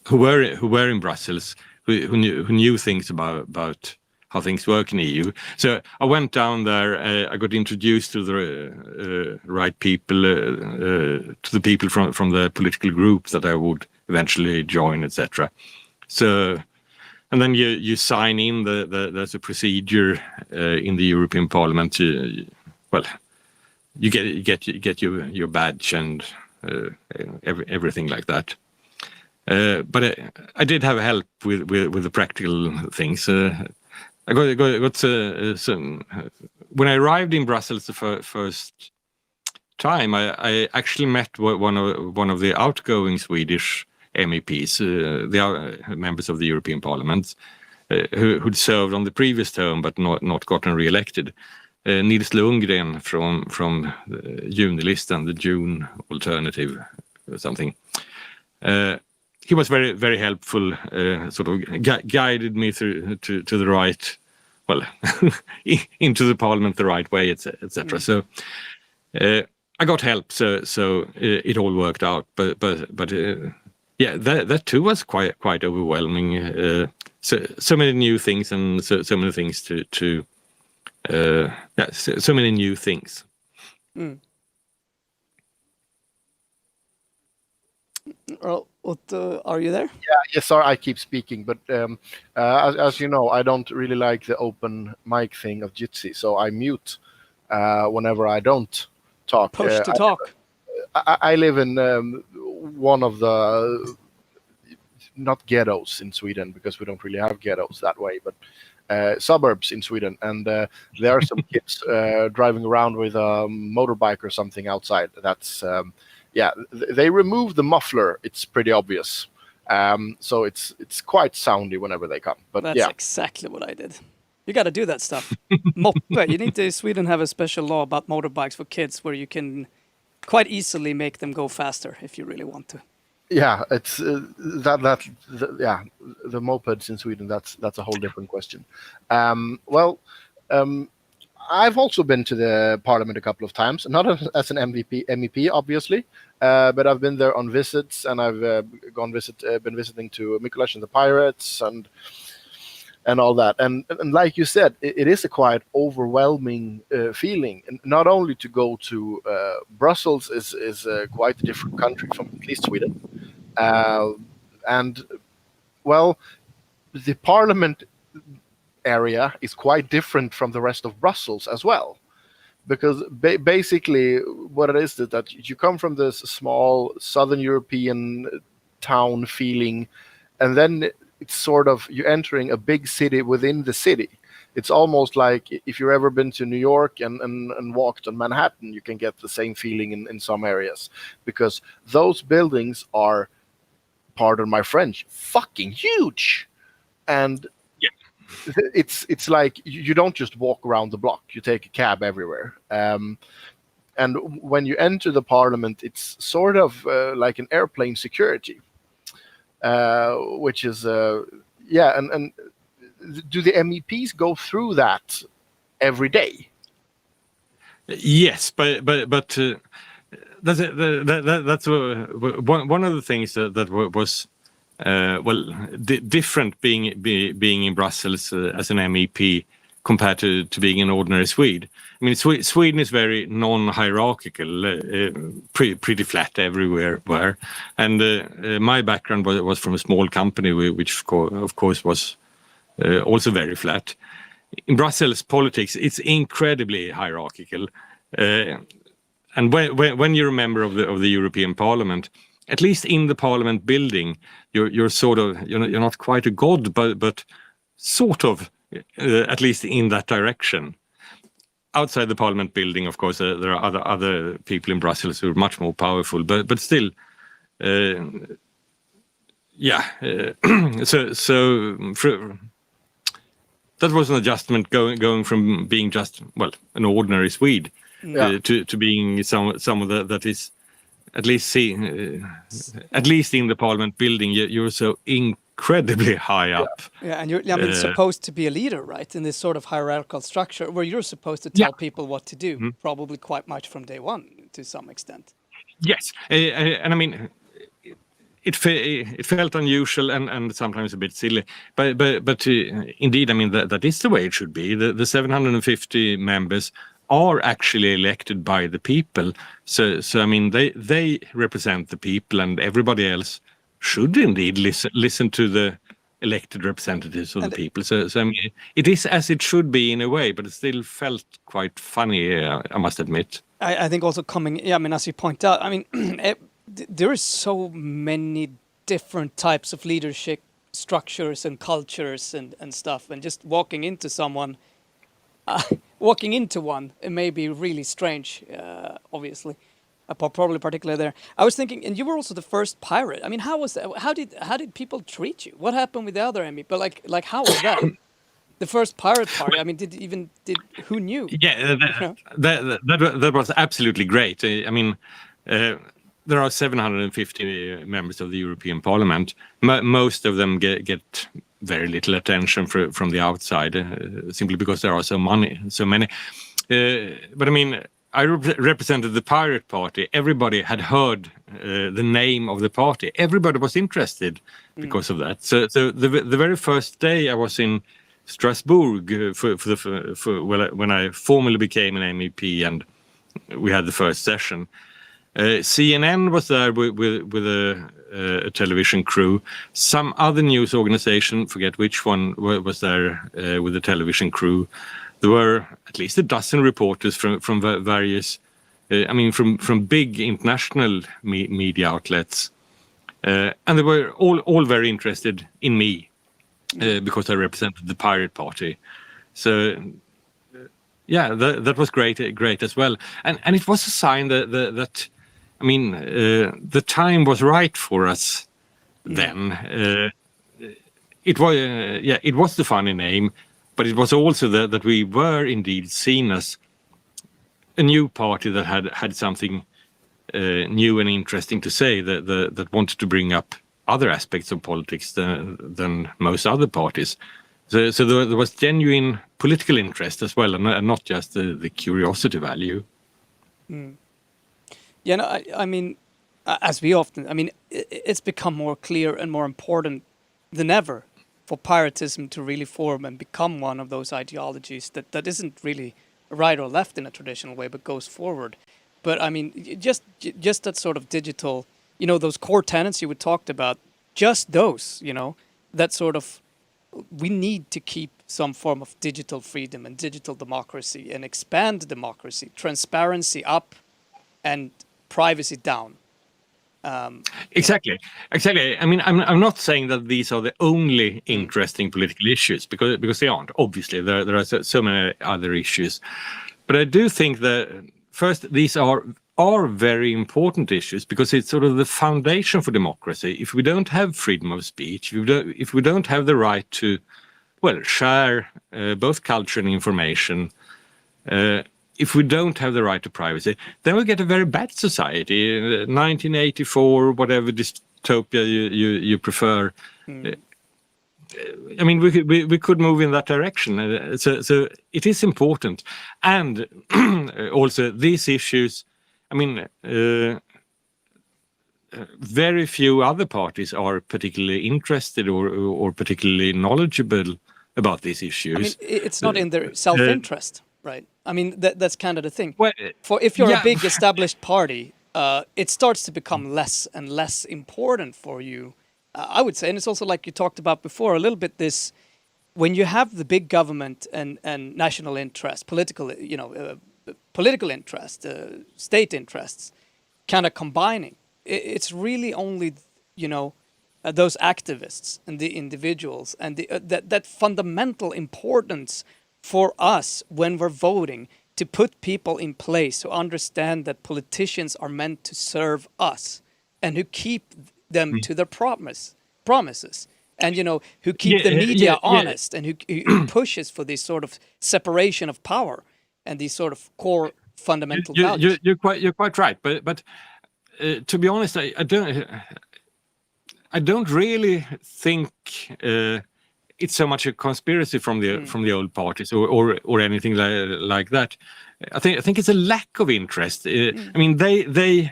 who were in Brussels who knew things about how things work in EU. So I went down there. I got introduced to the right people, to the people from the political group that I would eventually join, etc. So, and then you sign in. There's a procedure in the European Parliament. You get your badge and everything like that. But I did have help with the practical things. I got some. When I arrived in Brussels the first time, I actually met one of the outgoing Swedish MEPs, the members of the European Parliament, who'd served on the previous term but not gotten re-elected. Nils Lundgren from Junilistan, the June alternative or something. He was very, very helpful, sort of guided me through to the right, into the parliament the right way, etc. So I got help, so it all worked out. But yeah, that too was quite overwhelming. So many new things, and so many things so many new things. Well, Otto, are you there? Yes, sorry, I keep speaking, but as you know, I don't really like the open mic thing of Jitsi, so I mute whenever I don't talk. Push to talk. I live in one of the not ghettos in Sweden, because we don't really have ghettos that way, but suburbs in Sweden, and there are some kids driving around with a motorbike or something outside. That's they remove the muffler. It's pretty obvious, so it's quite soundy whenever they come. But That's exactly what I did. You got to do that stuff. Moppe. You need to. Sweden have a special law about motorbikes for kids, where you can quite easily make them go faster if you really want to. Yeah, it's the mopeds in Sweden. That's a whole different question. I've also been to the parliament a couple of times, not as an MEP, obviously, but I've been there on visits, and I've been visiting to Mikuláš and the Pirates and all that. And like you said, it is a quite overwhelming feeling. And not only to go to Brussels is quite a different country from at least Sweden. The parliament area is quite different from the rest of Brussels as well. Because basically what it is that you come from this small Southern European town feeling, and then it's sort of you're entering a big city within the city. It's almost like if you've ever been to New York and walked on Manhattan, you can get the same feeling in some areas, because those buildings are, pardon my French, fucking huge. And it's like you don't just walk around the block, you take a cab everywhere. And when you enter the parliament, it's sort of like an airplane security. Which is and do the MEPs go through that every day? Yes, but that's one of the things that was different being in Brussels as an MEP compared to being an ordinary Swede. I mean, Sweden is very non-hierarchical, pretty flat everywhere. And my background was from a small company, which of course was also very flat. In Brussels politics, it's incredibly hierarchical. And when you're a member of the European Parliament, at least in the Parliament building, you're sort of you're not quite a god, but sort of. At least in that direction. Outside the Parliament building, of course, there are other people in Brussels who are much more powerful, but still, that was an adjustment going from being just an ordinary Swede to being someone that is at least in the Parliament building. You're so incredibly high up. Yeah, and you're supposed to be a leader, right? In this sort of hierarchical structure where you're supposed to tell people what to do, probably quite much from day one to some extent. Yes, and I mean, it felt unusual and sometimes a bit silly, but indeed, I mean that is the way it should be. The 750 members are actually elected by the people, so I mean they represent the people, and everybody else should indeed listen to the elected representatives of the people. So I mean, it is as it should be in a way, but it still felt quite funny, I must admit. I think also I mean, as you point out, I mean, there is so many different types of leadership structures and cultures and stuff, and just walking into one, it may be really strange, obviously. Probably particularly there. I was thinking, and you were also the first pirate. I mean, how was that? How did people treat you? What happened with the other Emmy? But like how was that? The first pirate party. I mean, who knew? Yeah, that was absolutely great. I mean, there are 750 members of the European Parliament. Most of them get very little attention from the outside, simply because there are so many. But I mean, I represented the Pirate Party. Everybody had heard the name of the party. Everybody was interested because of that. So the very first day I was in Strasbourg when I formally became an MEP, and we had the first session. CNN was there with a television crew. Some other news organization, forget which one, was there with a television crew. There were at least a dozen reporters from various, from big international media outlets, and they were all very interested in me. because I represented the Pirate Party. So yeah, that was great as well, and it was a sign that I mean, the time was right for us then. It was it was the funny name, but it was also that we were indeed seen as a new party that had something new and interesting to say, that wanted to bring up other aspects of politics than most other parties. So there was genuine political interest as well, and not just the curiosity value. Yeah, no, I mean, as we often, I mean, it's become more clear and more important than ever for piratism to really form and become one of those ideologies that isn't really right or left in a traditional way, but goes forward. But I mean, just that sort of digital, those core tenets you would talked about, just those, that sort of, we need to keep some form of digital freedom and digital democracy and expand democracy, transparency up and privacy down. Exactly. I mean, I'm not saying that these are the only interesting political issues, because they aren't. Obviously, there are so many other issues, but I do think that first, these are very important issues because it's sort of the foundation for democracy. If we don't have freedom of speech, if we don't have the right to, share both culture and information, if we don't have the right to privacy, then we get a very bad society. 1984, whatever dystopia you prefer. I mean, we could move in that direction. So it is important, and also these issues. I mean, very few other parties are particularly interested or particularly knowledgeable about these issues. I mean, it's not in their self-interest, right? I mean, that's kind of the thing. Well, if you're a big established party, it starts to become less and less important for you, I would say. And it's also like you talked about before, a little bit this, when you have the big government and national interest, political interest, state interests, kind of combining, it's really only, those activists and the individuals and that fundamental importance for us when we're voting to put people in place who understand that politicians are meant to serve us and who keep them to their promises and who keep the media honest and who pushes for this sort of separation of power and these sort of core fundamental values. You're quite right, but to be honest, I don't really think it's so much a conspiracy from the old parties or anything like that. I think it's a lack of interest. I mean, they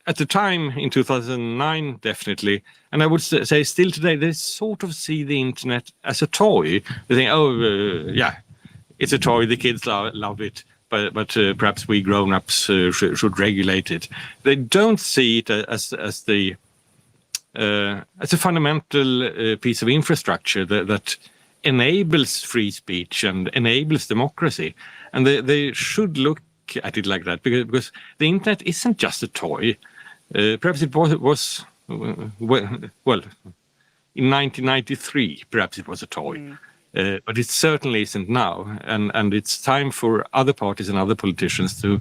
at the time in 2009, definitely, and I would say still today, they sort of see the internet as a toy. They think, it's a toy. The kids love it. But perhaps we grown-ups should regulate it. They don't see it as a fundamental piece of infrastructure that enables free speech and enables democracy. And they should look at it like that, because the internet isn't just a toy. Perhaps it was in 1993, perhaps it was a toy. But it certainly isn't now, and it's time for other parties and other politicians to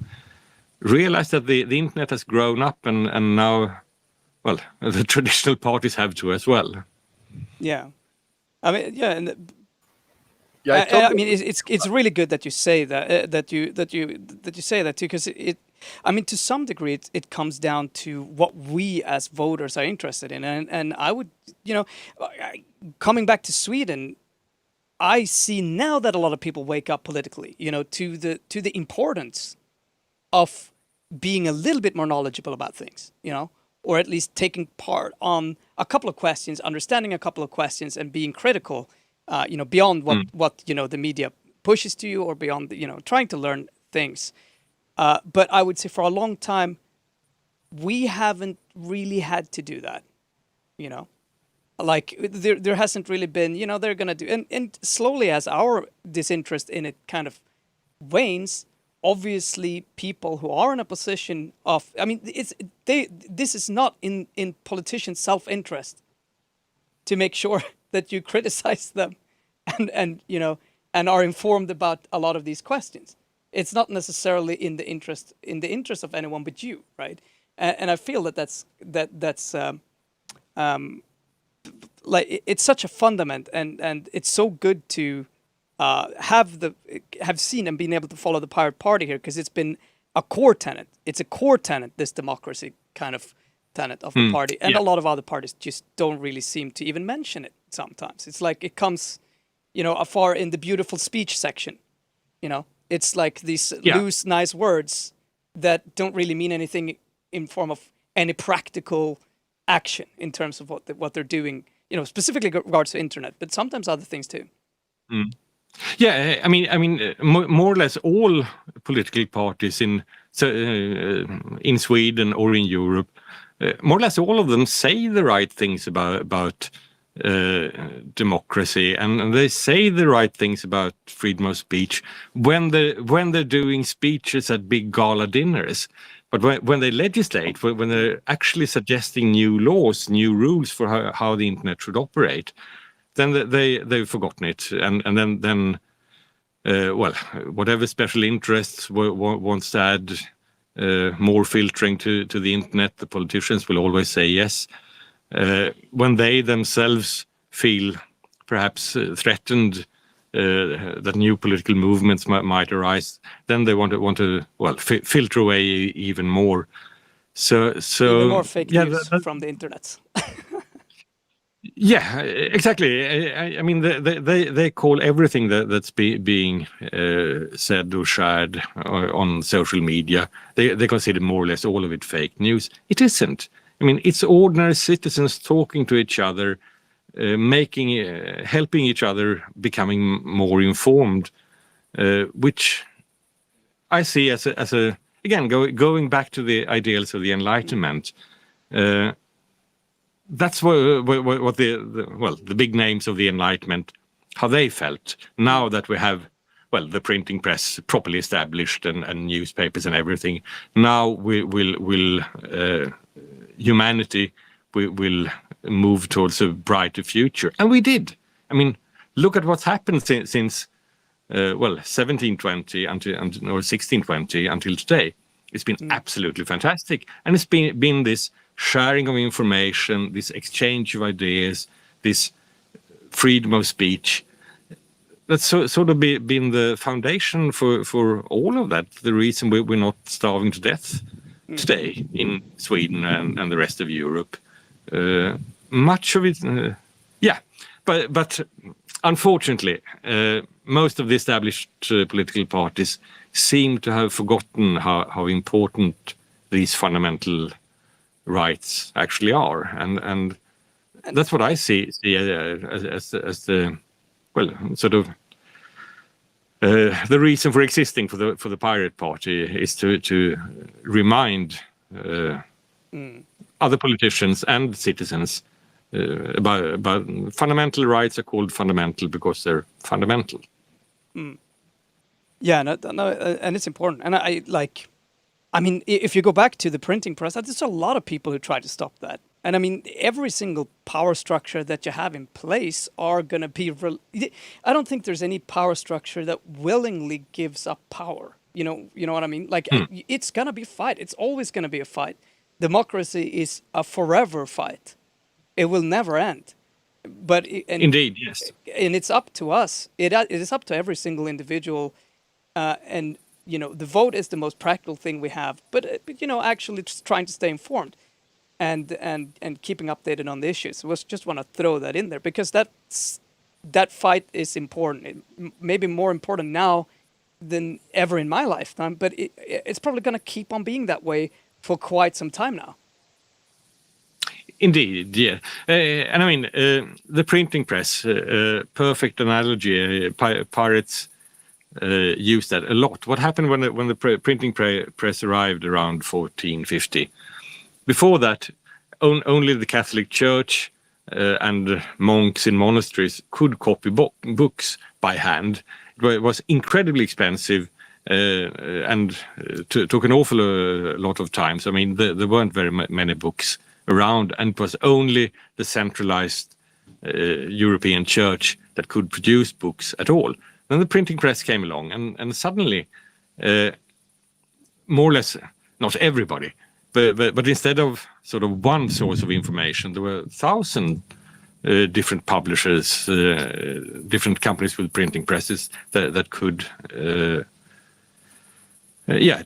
realize that the internet has grown up, and now, the traditional parties have to as well. Yeah, I mean, and I mean, it's really good that you say that you say that too, because I mean, to some degree, it comes down to what we as voters are interested in, and I would, coming back to Sweden, I see now that a lot of people wake up politically, to the importance of being a little bบmore knowledgeable about things, or at least taking part on a couple of questions, understanding a couple of questions, and being critical, beyond what the media pushes to you, or beyond trying to learn things. But I would say for a long time, we haven't really had to do that, Like there hasn't really been, they're gonna do, and slowly as our disinterest in it kind of wanes, obviously people who are in a position of, I mean, this is not in politicians' self-interest to make sure that you criticize them, and you know, and are informed about a lot of these questions. It's not necessarily in the interest of anyone but you, right? And I feel that's like it's such a fundament, and it's so good to have seen and been able to follow the Pirate Party here, because it's been a core tenet. It's a core tenet, this democracy kind of tenet of the party, and a lot of other parties just don't really seem to even mention it. Sometimes it's like it comes, you know, afar in the beautiful speech section. You know, it's like these loose, nice words that don't really mean anything in form of any practical action in terms of what they're doing. You know, specifically regards to internet, but sometimes other things too. Yeah, I mean, more or less all political parties in Sweden or in Europe, more or less all of them say the right things about democracy, and they say the right things about freedom of speech when they're doing speeches at big gala dinners. But when they legislate, when they're actually suggesting new laws, new rules for how the internet should operate, then they've forgotten it, and then well, whatever special interests wants to add more filtering to the internet, the politicians will always say yes. When they themselves feel perhaps threatened that new political movements might arise, then they want to filter away even more. So even more fake news from the internet. Yeah, exactly. I mean, they call everything that's being said or shared on social media, they consider more or less all of it fake news. It isn't. I mean, it's ordinary citizens talking to each other, helping each other, becoming more informed, which I see as a again going back to the ideals of the Enlightenment. That's what the big names of the Enlightenment, how they felt. Now that we have the printing press properly established and newspapers and everything, now humanity will move towards a brighter future, and we did. I mean, look at what's happened since 1720 or 1620 until today. It's been absolutely fantastic, and it's been this sharing of information, this exchange of ideas, this freedom of speech. That's sort of been the foundation for all of that. The reason we're not starving to death today in Sweden and the rest of Europe. Much of it, but unfortunately, most of the established political parties seem to have forgotten how important these fundamental rights actually are, and that's what I see as the sort of the reason for existing for the Pirate Party is to remind other politicians and citizens about fundamental rights are called fundamental because they're fundamental. Yeah, no, and it's important, and I mean, if you go back to the printing press, there's a lot of people who try to stop that. And I mean, every single power structure that you have in place are going to be... I don't think there's any power structure that willingly gives up power. You know what I mean? Like, it's going to be a fight. It's always going to be a fight. Democracy is a forever fight. It will never end. But indeed, yes. And it's up to us. It is up to every single individual, and... You know, the vote is the most practical thing we have, but you know, actually just trying to stay informed and keeping updated on the issues. So I just want to throw that in there because that fight is important. It may be more important now than ever in my lifetime, but it's probably going to keep on being that way for quite some time now. Indeed, yeah. And I mean, the printing press, perfect analogy. Pirates used that a lot. What happened when the printing press arrived around 1450? Before that, only the Catholic Church and monks in monasteries could copy books by hand. It was incredibly expensive and took an awful lot of time. So, I mean, there weren't very many books around, and it was only the centralized European church that could produce books at all. Then the printing press came along, and suddenly, more or less, not everybody, but instead of sort of one source of information, there were 1,000 different publishers, different companies with printing presses that could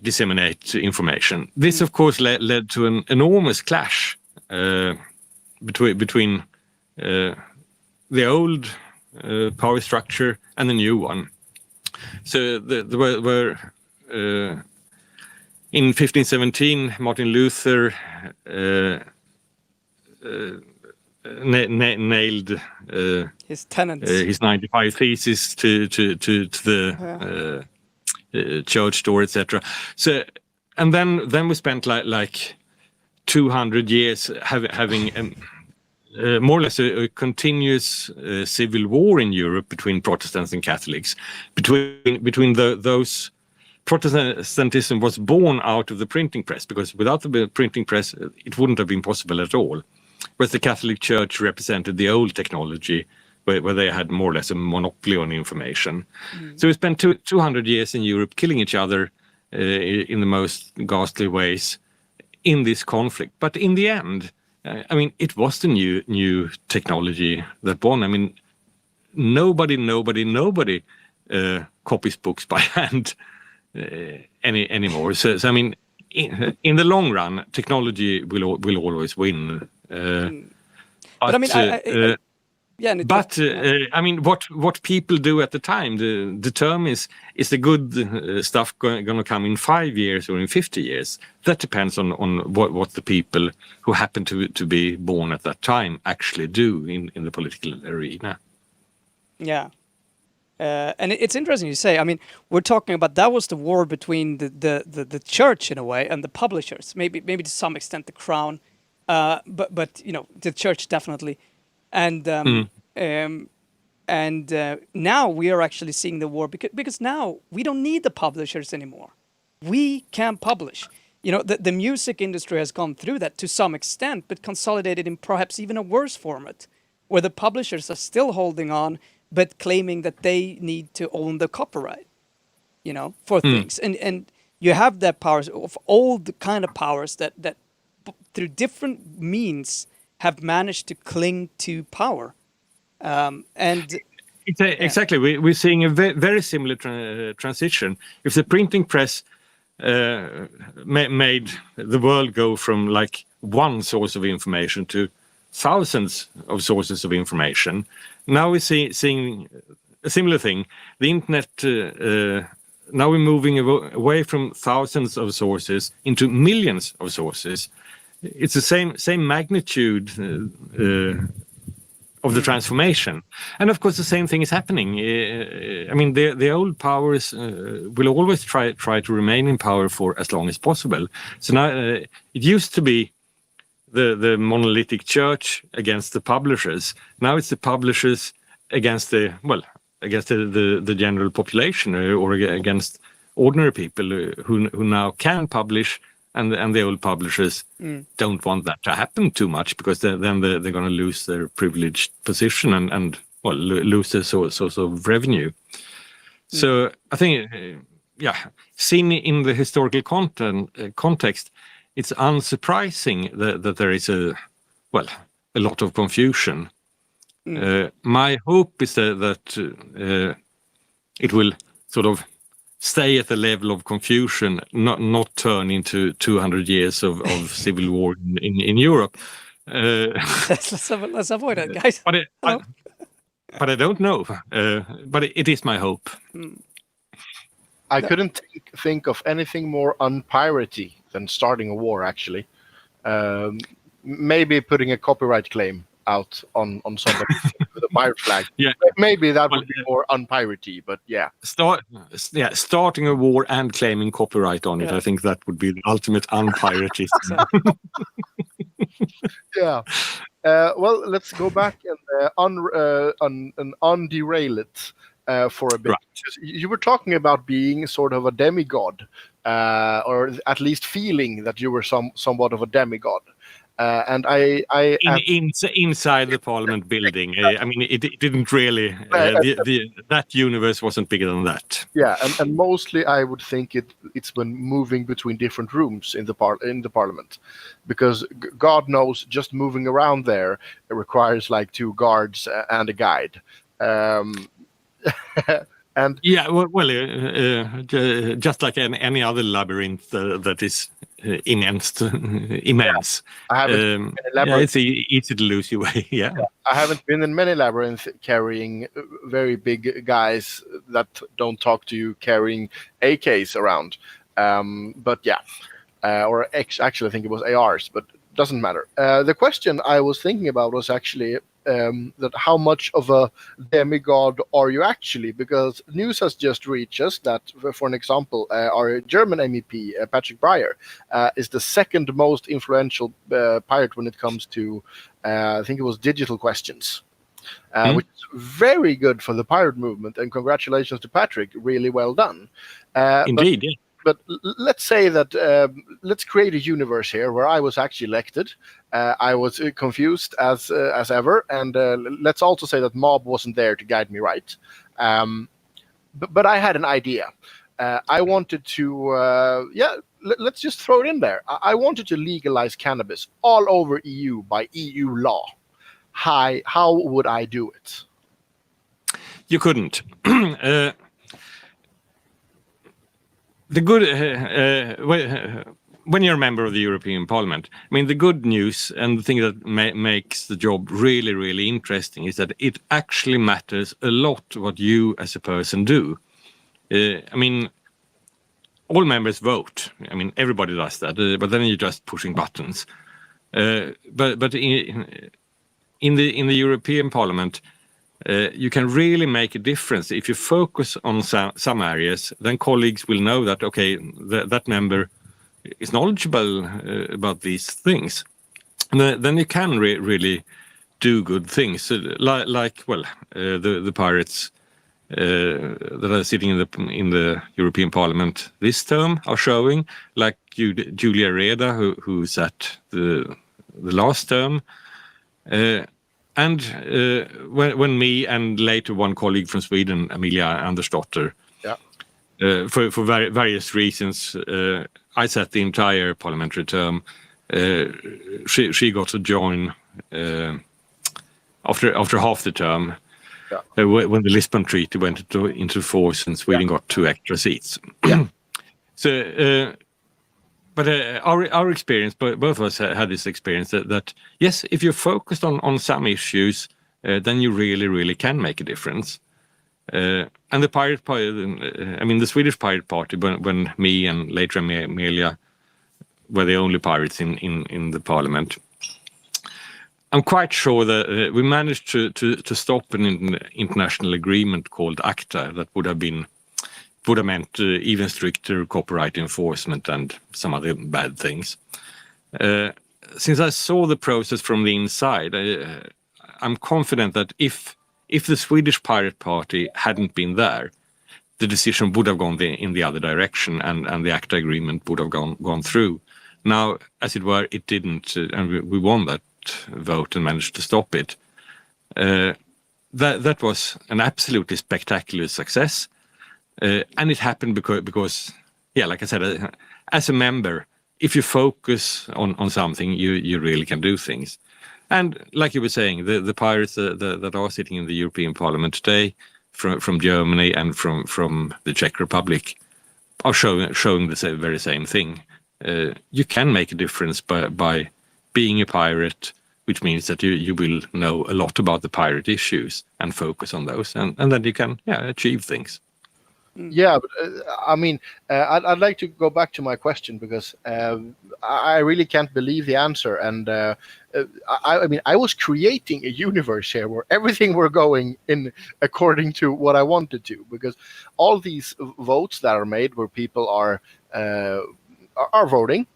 disseminate information. This, of course, led to an enormous clash between the old power structure and the new one. So there were in 1517, Martin Luther nailed his tenets, his 95 theses to the church door, etc. So, and then we spent like 200 years having more or less a continuous civil war in Europe between Protestants and Catholics. Between those, Protestantism was born out of the printing press, because without the printing press, it wouldn't have been possible at all. Whereas the Catholic Church represented the old technology, where they had more or less a monopoly on information. So we spent 200 years in Europe killing each other in the most ghastly ways in this conflict. But in the end, I mean, it was the new technology that won. I mean, nobody copies books by hand anymore. So I mean, in the long run, technology will always win. But I mean, I mean, what people do at the time determines is the good stuff going to come in 5 years or in 50 years. That depends on what the people who happen to be born at that time actually do in the political arena. Yeah. And it's interesting you say. I mean, we're talking about that was the war between the church in a way and the publishers. Maybe to some extent the crown, but you know, the church definitely. And now we are actually seeing the war because now we don't need the publishers anymore. We can publish. You know, the music industry has gone through that to some extent, but consolidated in perhaps even a worse format, where the publishers are still holding on, but claiming that they need to own the copyright, you know, for things. And you have that powers of old kind of powers that through different means have managed to cling to power. Exactly. We're seeing a very similar transition. If the printing press made the world go from like one source of information to thousands of sources of information, now we're seeing a similar thing. The internet, now we're moving away from thousands of sources into millions of sources. It's the same magnitude of the transformation, and of course the same thing is happening. I mean, the old powers will always try to remain in power for as long as possible. So now it used to be the monolithic church against the publishers. Now it's the publishers against the general population, or against ordinary people who now can publish. And the old publishers don't want that to happen too much, because then they're going to lose their privileged position and lose their source of revenue. So I think, seen in the historical context, it's unsurprising that there is a lot of confusion. My hope is that it will sort of stay at the level of confusion, not turn into 200 years of civil war in Europe. Let's avoid it, guys. But I don't know. But it is my hope. I couldn't think of anything more unpiratey than starting a war, actually. Maybe putting a copyright claim out on somebody with a pirate flag. Yeah, maybe that would be more unpiratey, but yeah. Starting a war and claiming copyright on it. I think that would be the ultimate unpiratey. Yeah. Well, let's go back and underail it for a bit. Right. You were talking about being sort of a demigod, or at least feeling that you were somewhat of a demigod. And I inside the Parliament building. I mean, it didn't really. That universe wasn't bigger than that. yeah, and mostly I would think it's when moving between different rooms in the Parliament, because God knows just moving around there it requires like 2 guards and a guide. And yeah, just like any other labyrinth that is immense. I haven't it's easy to lose your way. Yeah. I haven't been in many labyrinths carrying very big guys that don't talk to you carrying AKs around. But yeah, or actually I think it was ARs, but doesn't matter. The question I was thinking about was actually that how much of a demigod are you actually? Because news has just reached us that, for an example, our German MEP, Patrick Breyer, is the second most influential pirate when it comes to, I think it was digital questions, which is very good for the pirate movement. And congratulations to Patrick, really well done. Indeed, yeah. But let's say that let's create a universe here where I was actually elected. I was confused as ever, and let's also say that Mob wasn't there to guide me right. But I had an idea. I wanted to, let's just throw it in there. I wanted to legalize cannabis all over EU by EU law. How would I do it? You couldn't. The good when you're a member of the European Parliament, I mean, the good news and the thing that makes the job really, really interesting is that it actually matters a lot what you as a person do. I mean, all members vote. I mean, everybody does that, but then you're just pushing buttons. But in the European Parliament, you can really make a difference if you focus on some areas. Then colleagues will know that okay, that member is knowledgeable about these things. And then you can really do good things. So the pirates that are sitting in the European Parliament this term are showing, like Julia Reda, who sat the last term. And when me and later one colleague from Sweden, Amelia Andersdotter, for various reasons, I sat the entire parliamentary term. She got to join after half the term, when the Lisbon Treaty went into force and Sweden got 2 extra seats. Yeah. So. But our experience, both of us had this experience that yes, if you're focused on some issues, then you really, really can make a difference. And the Pirate Party, I mean, the Swedish Pirate Party, when me and later Amelia were the only pirates in the parliament, I'm quite sure that we managed to stop an international agreement called ACTA that would have meant even stricter copyright enforcement and some other bad things. Since I saw the process from the inside, I'm confident that if the Swedish Pirate Party hadn't been there, the decision would have gone in the other direction, and the ACTA agreement would have gone through. Now, as it were, it didn't, and we won that vote and managed to stop it. That was an absolutely spectacular success. And it happened because, like I said, as a member, if you focus on something, you really can do things. And like you were saying, the pirates that are sitting in the European Parliament today, from Germany and from the Czech Republic, are showing the very same thing. You can make a difference by being a pirate, which means that you will know a lot about the pirate issues and focus on those, and then you can achieve things. Yeah, but I mean, I'd like to go back to my question because I really can't believe the answer. And I mean, I was creating a universe here where everything were going in according to what I wanted to, because all these votes that are made where people are voting,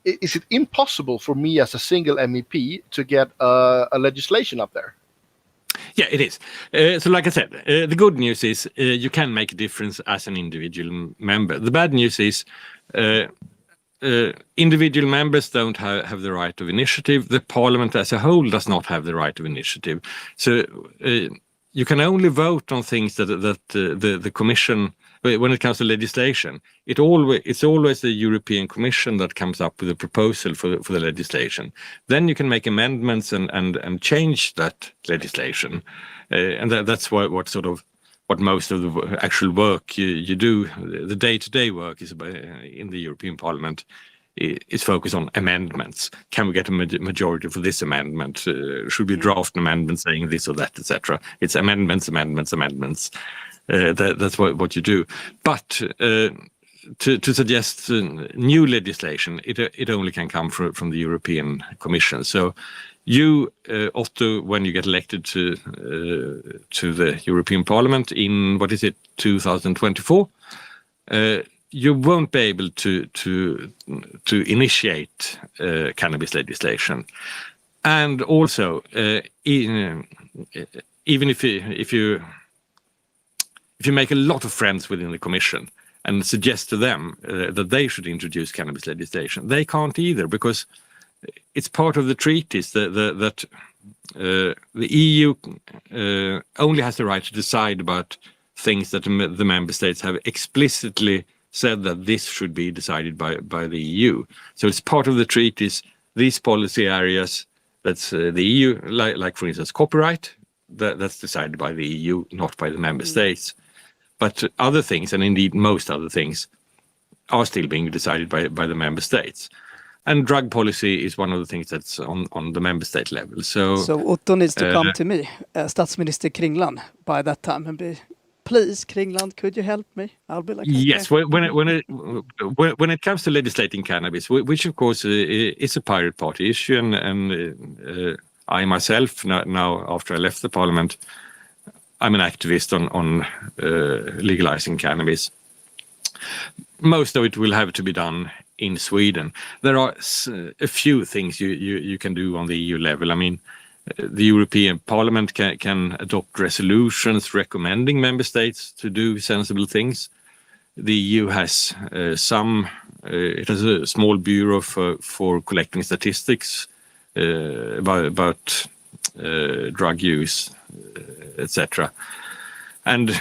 is it impossible for me as a single MEP to get a legislation up there? Yeah, it is. So like I said, the good news is you can make a difference as an individual member. The bad news is individual members don't have the right of initiative. The parliament as a whole does not have the right of initiative. So you can only vote on things that the Commission, when it comes to legislation, it's always the European Commission that comes up with a proposal for the legislation. Then you can make amendments and change that legislation, and that's what most of the actual work you do, the day-to-day work is in the European Parliament, is focused on amendments. Can we get a majority for this amendment? Should we draft an amendment saying this or that, etc.? It's amendments. That's what you do. But to suggest new legislation, it only can come from the European Commission. So you, Otto, when you get elected to the European Parliament in 2024, you won't be able to initiate cannabis legislation, and also even if you make a lot of friends within the Commission and suggest to them that they should introduce cannabis legislation, they can't either, because it's part of the treaties that the EU only has the right to decide about things that the member states have explicitly said that this should be decided by the EU. So it's part of the treaties, these policy areas, that's the EU, like for instance copyright, that's decided by the EU, not by the member states. But other things, and indeed most other things, are still being decided by the member states. And drug policy is one of the things that's on the member state level. So Otto needs to come to me, Statsminister Kringlan, by that time and be, please, Kringlan, could you help me? I'll be like, yes, okay. when it comes to legislating cannabis, which of course is a Pirate Party issue, and I myself, now after I left the parliament, I'm an activist on legalizing cannabis. Most of it will have to be done in Sweden. There are a few things you can do on the EU level. I mean, the European Parliament can adopt resolutions recommending member states to do sensible things. The EU has it has a small bureau for collecting statistics about drug use, etc. And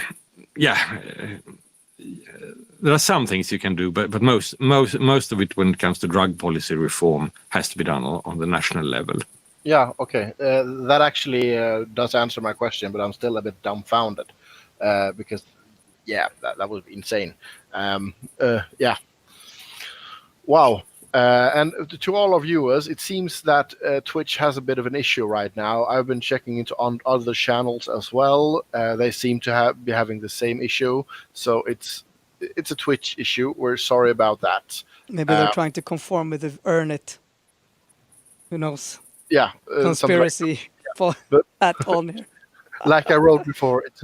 there are some things you can do, but most of it, when it comes to drug policy reform, has to be done on the national level. Yeah, okay. That actually does answer my question, but I'm still a bit dumbfounded because, that was insane. Wow. And to all of viewers, it seems that Twitch has a bit of an issue right now. I've been checking into on other channels as well. They seem to be having the same issue. So it's a Twitch issue. We're sorry about that. Maybe they're trying to conform with the earn it. Who knows? Yeah. Conspiracy at on here. Like I wrote before, it's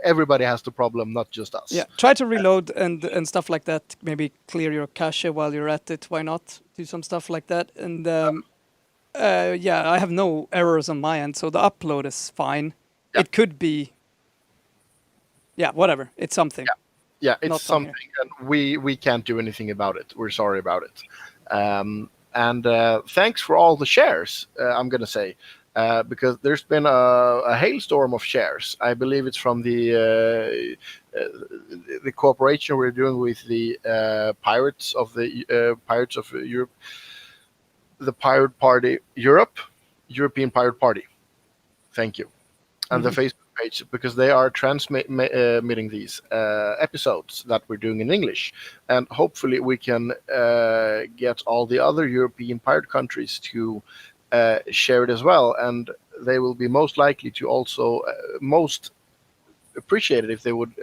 everybody has the problem, not just us. Yeah, try to reload and stuff like that. Maybe clear your cache while you're at it. Why not do some stuff like that? And I have no errors on my end, so the upload is fine. Yeah. It could be, whatever. It's something. Yeah, it's something, and we can't do anything about it. We're sorry about it. And thanks for all the shares, I'm going to say. Because there's been a hailstorm of shares. I believe it's from the cooperation we're doing with the Pirates of Europe, the Pirate Party European Pirate Party. Thank you, and the Facebook page, because they are transmitting these episodes that we're doing in English, and hopefully we can get all the other European pirate countries to share it as well, and they will be most likely to also most appreciate it if they would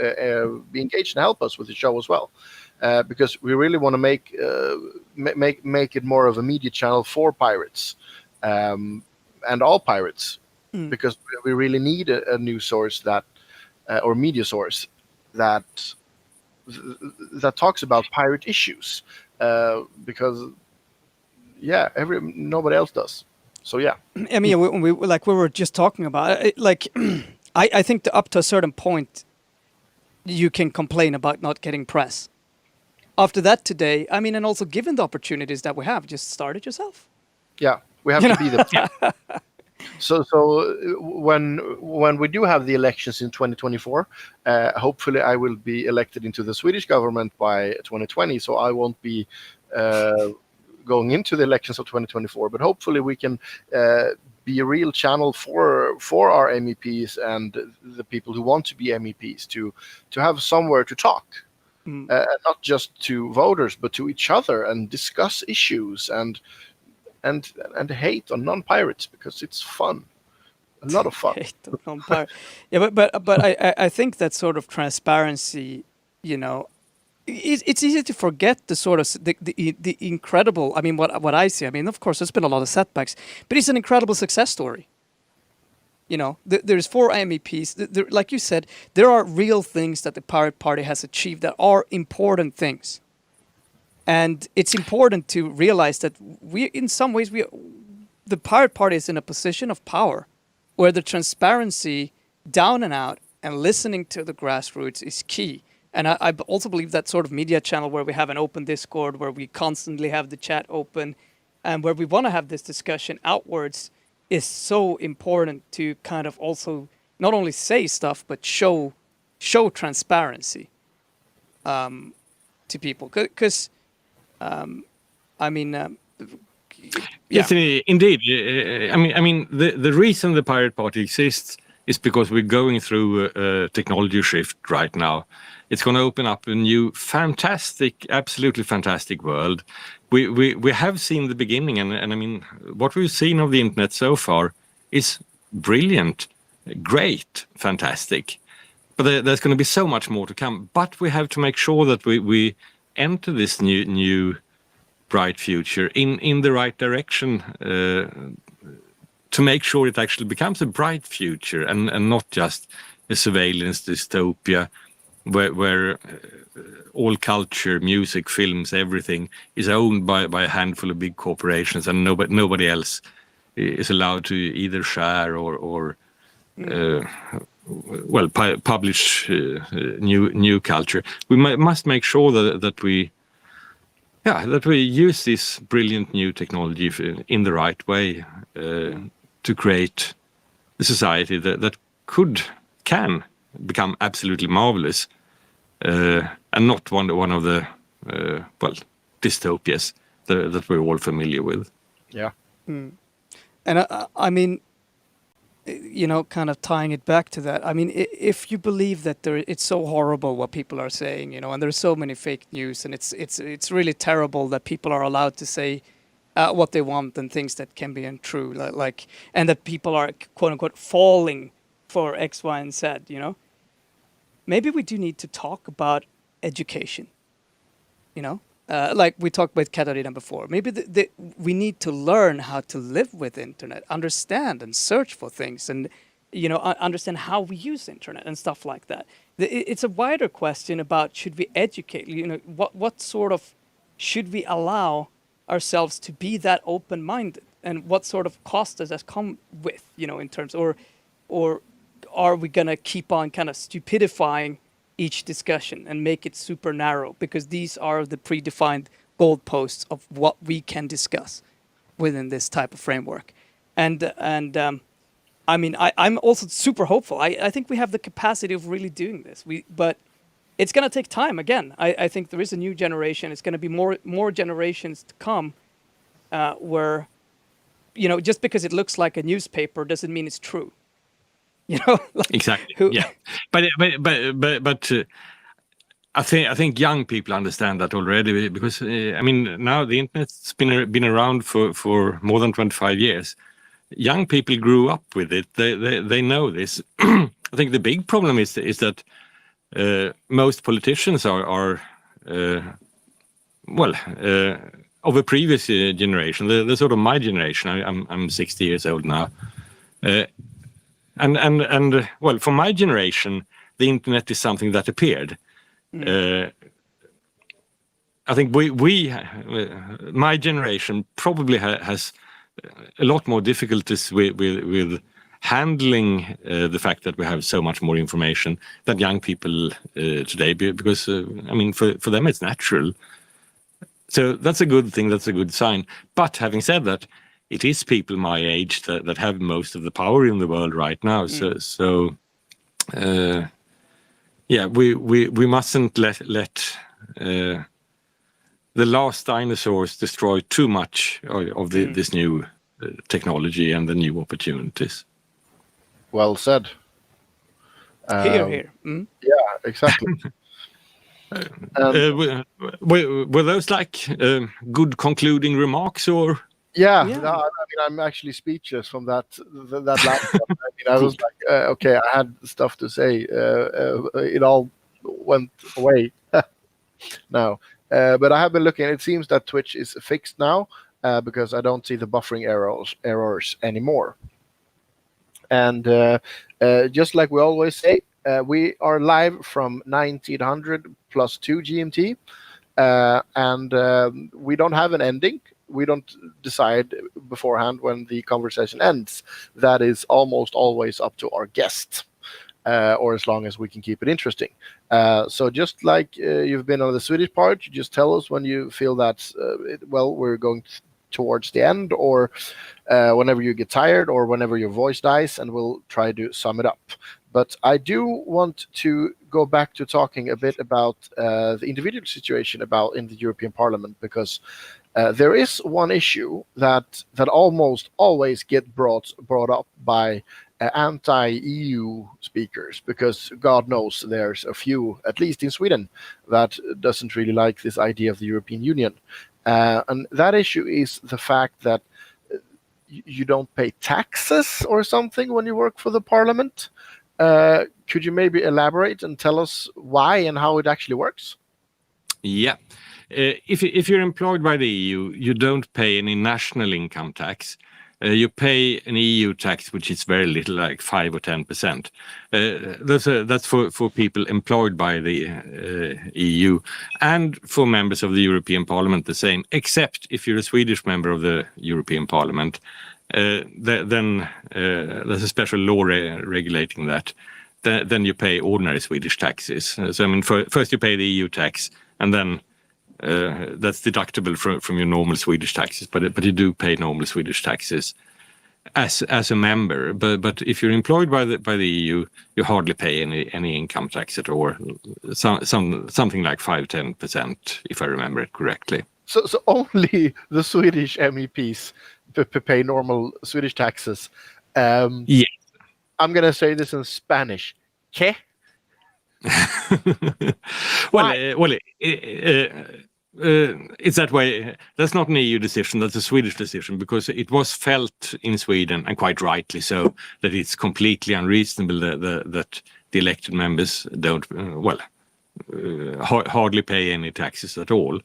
be engaged and help us with the show as well, because we really want to make it more of a media channel for pirates and all pirates, because we really need a news source that or media source that talks about pirate issues, because nobody else does. So I mean, we were just talking about it, like I think up to a certain point you can complain about not getting press. after that today, I mean, and also given the opportunities that we have, just start it yourself. Yeah, we have to be the. So when we do have the elections in 2024, hopefully I will be elected into the Swedish government by 2020. So I won't be going into the elections of 2024. But hopefully we can be a real channel for our MEPs and the people who want to be MEPs to have somewhere to talk. Not just to voters, but to each other, and discuss issues and hate on non-pirates, because it's fun, a lot of fun. Hate on non-pirate. Yeah, but I think that sort of transparency, you know, it's easy to forget the sort of the incredible. I mean, what I see. I mean, of course, there's been a lot of setbacks, but it's an incredible success story. You know, there's 4 MEPs. Like you said, there are real things that the Pirate Party has achieved that are important things. And it's important to realize that in some ways, the Pirate Party is in a position of power where the transparency down and out and listening to the grassroots is key. And I also believe that sort of media channel where we have an open Discord, where we constantly have the chat open, and where we want to have this discussion outwards is so important to kind of also not only say stuff, but show transparency to people. Because, I mean, yes, indeed. I mean, the reason the Pirate Party exists is because we're going through a technology shift right now. It's going to open up a new, fantastic, absolutely fantastic world. We have seen the beginning, and I mean, what we've seen of the internet so far is brilliant, great, fantastic. But there's going to be so much more to come. But we have to make sure that we enter this new bright future in the right direction, to make sure it actually becomes a bright future and not just a surveillance dystopia where all culture, music, films, everything is owned by a handful of big corporations, and nobody else is allowed to either share or publish new culture. We must make sure that we use this brilliant new technology in the right way to create a society that can become absolutely marvelous, and not one of the dystopias that we're all familiar with. Yeah. And I mean, you know, kind of tying it back to that. I mean, if you believe that it's so horrible what people are saying, you know, and there's so many fake news, and it's really terrible that people are allowed to say what they want and things that can be untrue, like, and that people are quote unquote falling for X, Y, and Z, you know. Maybe we do need to talk about education, you know, like we talked with Katarina before. Maybe we need to learn how to live with internet, understand and search for things, and, you know, understand how we use internet and stuff like that. It's a wider question about, should we educate, you know, what sort of, should we allow ourselves to be that open-minded, and what sort of cost does that come with, you know, in terms, or are we going to keep on kind of stupidifying each discussion and make it super narrow, because these are the predefined goalposts of what we can discuss within this type of framework. And I mean, I'm also super hopeful. I think we have the capacity of really doing this. But it's going to take time. Again, I think there is a new generation. It's going to be more generations to come, where, you know, just because it looks like a newspaper doesn't mean it's true. You know, like exactly. Yeah, but I think young people understand that already, because I mean, now the internet's been around for more than 25 years. Young people grew up with it. They know this. I think the big problem is that most politicians are of a previous generation. The sort of my generation. I'm 60 years old now. And well, for my generation, the internet is something that appeared. I think my generation probably has a lot more difficulties with handling the fact that we have so much more information than young people today, because I mean, for them it's natural. So that's a good thing. That's a good sign. But having said that, it is people my age that have most of the power in the world right now. So yeah, we mustn't let the last dinosaurs destroy too much of this new technology and the new opportunities. Well said. Here. Yeah, exactly. Were those like good concluding remarks, or? Yeah, Yeah. no, I mean, I'm actually speechless from that last one. I mean, I was like, okay, I had stuff to say. It all went away now. But I have been looking. It seems that Twitch is fixed now because I don't see the buffering errors anymore. And just like we always say, we are live from 1900 plus 2 GMT, and we don't have an ending. We don't decide beforehand when the conversation ends. That is almost always up to our guest, or as long as we can keep it interesting. So just like you've been on the Swedish part, you just tell us when you feel that, we're going towards the end, or whenever you get tired, or whenever your voice dies, and we'll try to sum it up. But I do want to go back to talking a bit about the individual situation in the European Parliament, because there is one issue that almost always get brought up by anti-EU speakers, because God knows there's a few, at least in Sweden, that doesn't really like this idea of the European Union. And that issue is the fact that you don't pay taxes or something when you work for the Parliament. Could you maybe elaborate and tell us why and how it actually works? Yeah. If you're employed by the EU, you don't pay any national income tax. You pay an EU tax, which is very little, like 5 or 10%. That's for people employed by the EU, and for members of the European Parliament the same, except if you're a Swedish member of the European Parliament. Then there's a special law regulating that. Then you pay ordinary Swedish taxes. So I mean, first you pay the EU tax, and then that's deductible from your normal Swedish taxes. But you do pay normal Swedish taxes as a member. But if you're employed by the EU, you hardly pay any income tax at all. Something like 5-10%, if I remember it correctly. So only the Swedish MEPs pay normal Swedish taxes. Yeah. I'm going to say this in Spanish. ¿Qué? It's that way. That's not an EU decision. That's a Swedish decision, because it was felt in Sweden, and quite rightly so, that it's completely unreasonable that the elected members don't, hardly pay any taxes at all.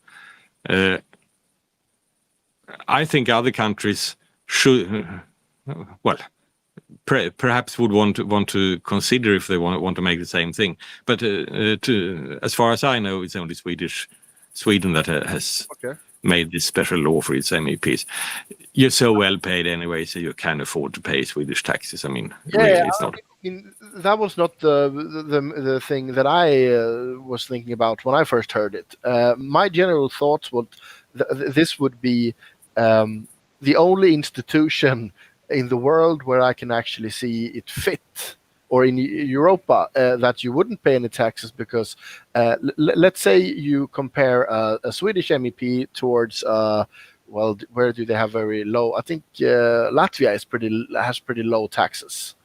I think other countries should, perhaps would want to consider if they want to make the same thing. But as far as I know, it's only Sweden that has made this special law for its MEPs. You're so well paid anyway, so you can afford to pay Swedish taxes. I mean, really, it's not. I mean, that was not the thing that I was thinking about when I first heard it. My general thoughts would this would be the only institution in the world where I can actually see it fit, or in Europa, that you wouldn't pay any taxes, because let's say you compare a Swedish MEP towards where do they have very low? I think Latvia has pretty low taxes.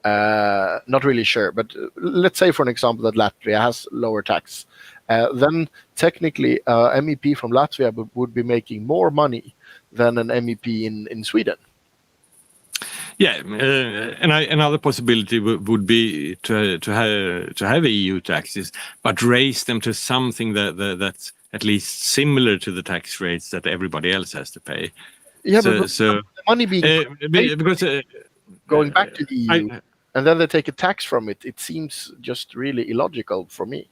Not really sure, but let's say, for an example, that Latvia has lower tax. Then technically, MEP from Latvia would be making more money than an MEP in Sweden. Yeah, another possibility would be to have EU taxes, but raise them to something that's at least similar to the tax rates that everybody else has to pay. Yeah, but the money being because going back to the EU, and then they take a tax from it. It seems just really illogical for me.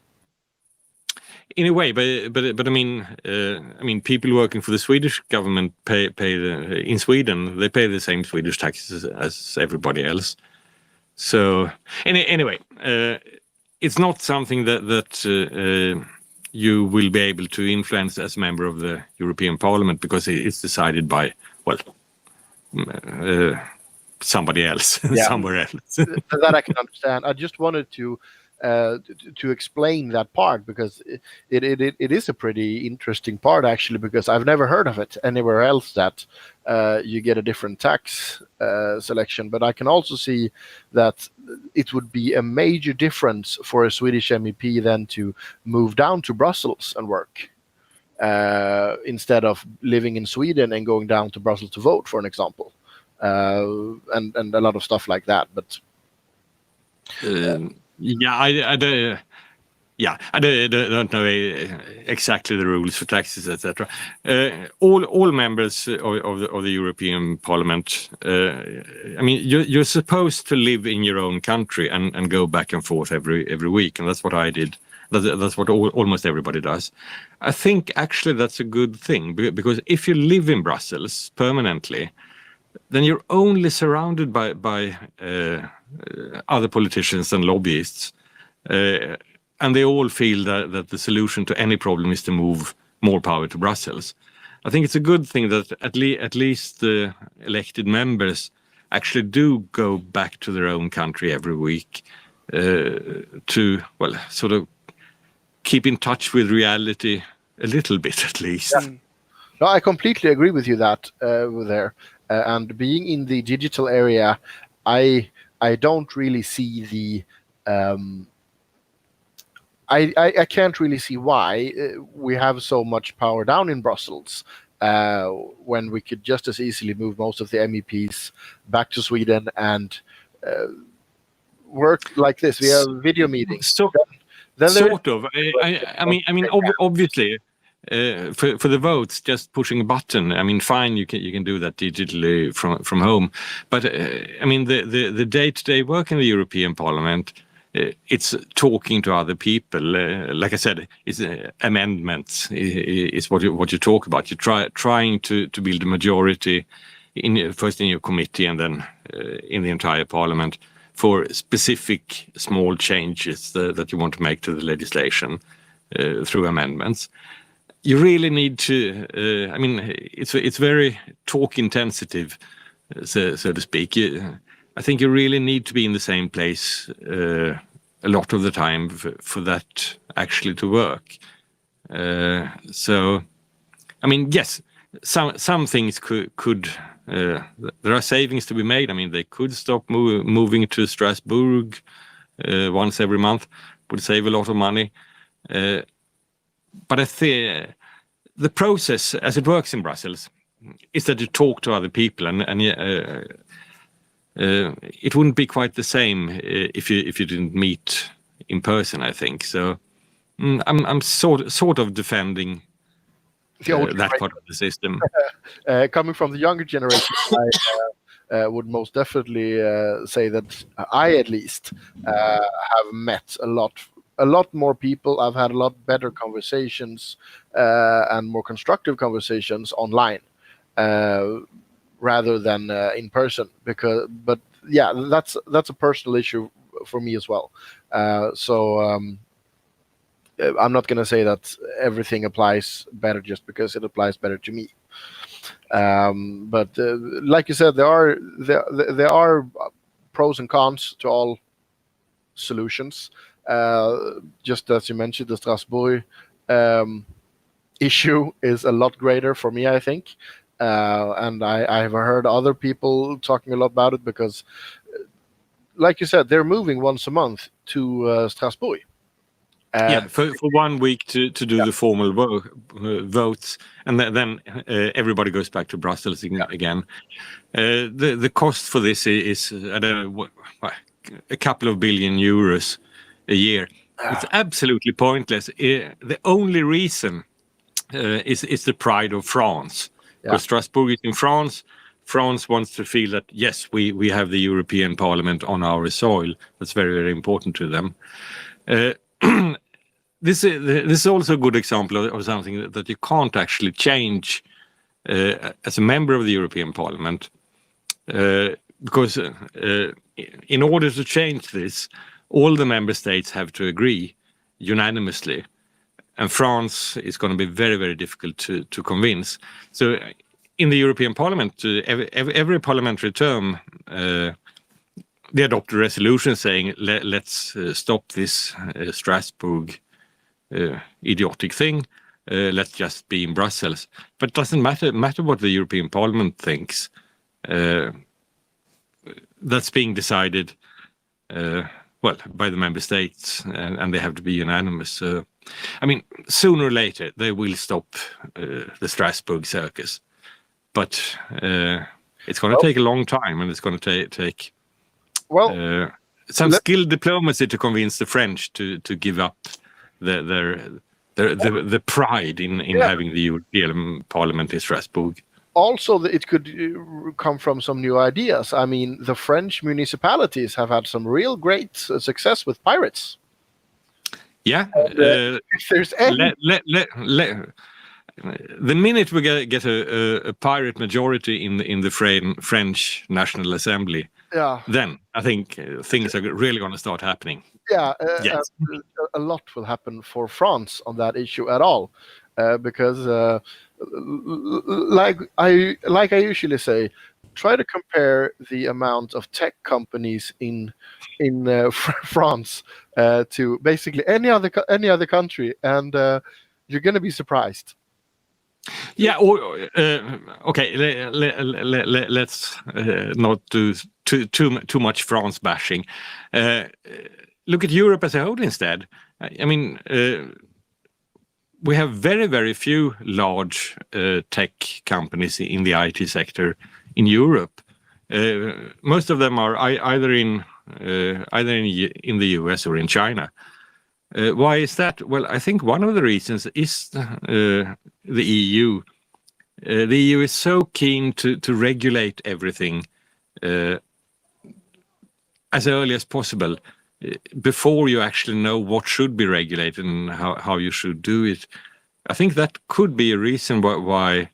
in a way, but I mean, people working for the Swedish government pay in Sweden. They pay the same Swedish taxes as everybody else. So anyway, it's not something that you will be able to influence as a member of the European Parliament, because it's decided by, well, somebody else, somewhere else. That I can understand. I just wanted to explain that part, because it is a pretty interesting part, actually, because I've never heard of it anywhere else, that you get a different tax selection. But I can also see that it would be a major difference for a Swedish MEP then to move down to Brussels and work, instead of living in Sweden and going down to Brussels to vote, for an example, and a lot of stuff like that. But I don't know exactly the rules for taxes, etc. All members of the European Parliament, I mean, you're supposed to live in your own country and go back and forth every week, and that's what I did. That's what almost everybody does. I think actually that's a good thing, because if you live in Brussels permanently, then you're only surrounded by other politicians and lobbyists, and they all feel that the solution to any problem is to move more power to Brussels. I think it's a good thing that at least the elected members actually do go back to their own country every week, to, well, sort of keep in touch with reality a little bit, at least. Yeah. No, I completely agree with you that there. And being in the digital area, I don't really see the I can't really see why we have so much power down in Brussels, when we could just as easily move most of the MEPs back to Sweden and work like this. We have video meetings. So, sort of. I mean, obviously. For the votes, just pushing a button. I mean, fine, you can do that digitally from home, but I mean, the day-to-day work in the European Parliament, it's talking to other people. Like I said, it's amendments is what you talk about. You're trying to build a majority first in your committee and then in the entire Parliament for specific small changes that you want to make to the legislation through amendments. You really need to. I mean, it's very talk intensive, so to speak. I think you really need to be in the same place a lot of the time for that actually to work. So, I mean, yes, some things could. There are savings to be made. I mean, they could stop moving to Strasbourg once every month. Would save a lot of money. But I think the process, as it works in Brussels, is that you talk to other people, and it wouldn't be quite the same if you didn't meet in person, I think. So I'm sort of defending that part of the system. Coming from the younger generation, I would most definitely say that I, at least, have met a lot more people. I've had a lot better conversations and more constructive conversations online rather than in person. But yeah, that's a personal issue for me as well. So I'm not going to say that everything applies better just because it applies better to me. But like you said, there are pros and cons to all solutions. Just as you mentioned, the Strasbourg issue is a lot greater for me, I think. And I've heard other people talking a lot about it because, like you said, they're moving once a month to Strasbourg. Yeah, for 1 week to do the formal votes, and then everybody goes back to Brussels again. The cost for this is I don't know, a couple of billion euros a year. It's absolutely pointless. The only reason is the pride of France. Because Strasbourg is in France. France wants to feel that, yes, we have the European Parliament on our soil. That's very, very important to them. this is also a good example of something that you can't actually change as a member of the European Parliament, because in order to change this, all the member states have to agree unanimously, and France is going to be very, very difficult to convince. So in the European Parliament, every parliamentary term, they adopt a resolution saying, let's stop this Strasbourg idiotic thing. Let's just be in Brussels. But it doesn't matter what the European Parliament thinks. That's being decided, by the member states, and they have to be unanimous. I mean, sooner or later, they will stop the Strasbourg circus. But it's going to take a long time, and it's going to take some skilled diplomacy to convince the French to give up the pride in having the European Parliament in Strasbourg. Also, it could come from some new ideas. I mean, the French municipalities have had some real great success with pirates. Yeah. If there's any... the minute we get a pirate majority in the French National Assembly, then I think things are really going to start happening. Yes. A lot will happen for France on that issue at all, because like I usually say, try to compare the amount of tech companies in France to basically any other country, and you're going to be surprised. Yeah. Okay. Let's not do too much France bashing. Look at Europe as a whole instead. I mean, we have very, very few large tech companies in the IT sector in Europe. Most of them are either in the US or in China. Why is that? Well, I think one of the reasons is the EU. The EU is so keen to regulate everything as early as possible, before you actually know what should be regulated and how you should do it. I think that could be a reason why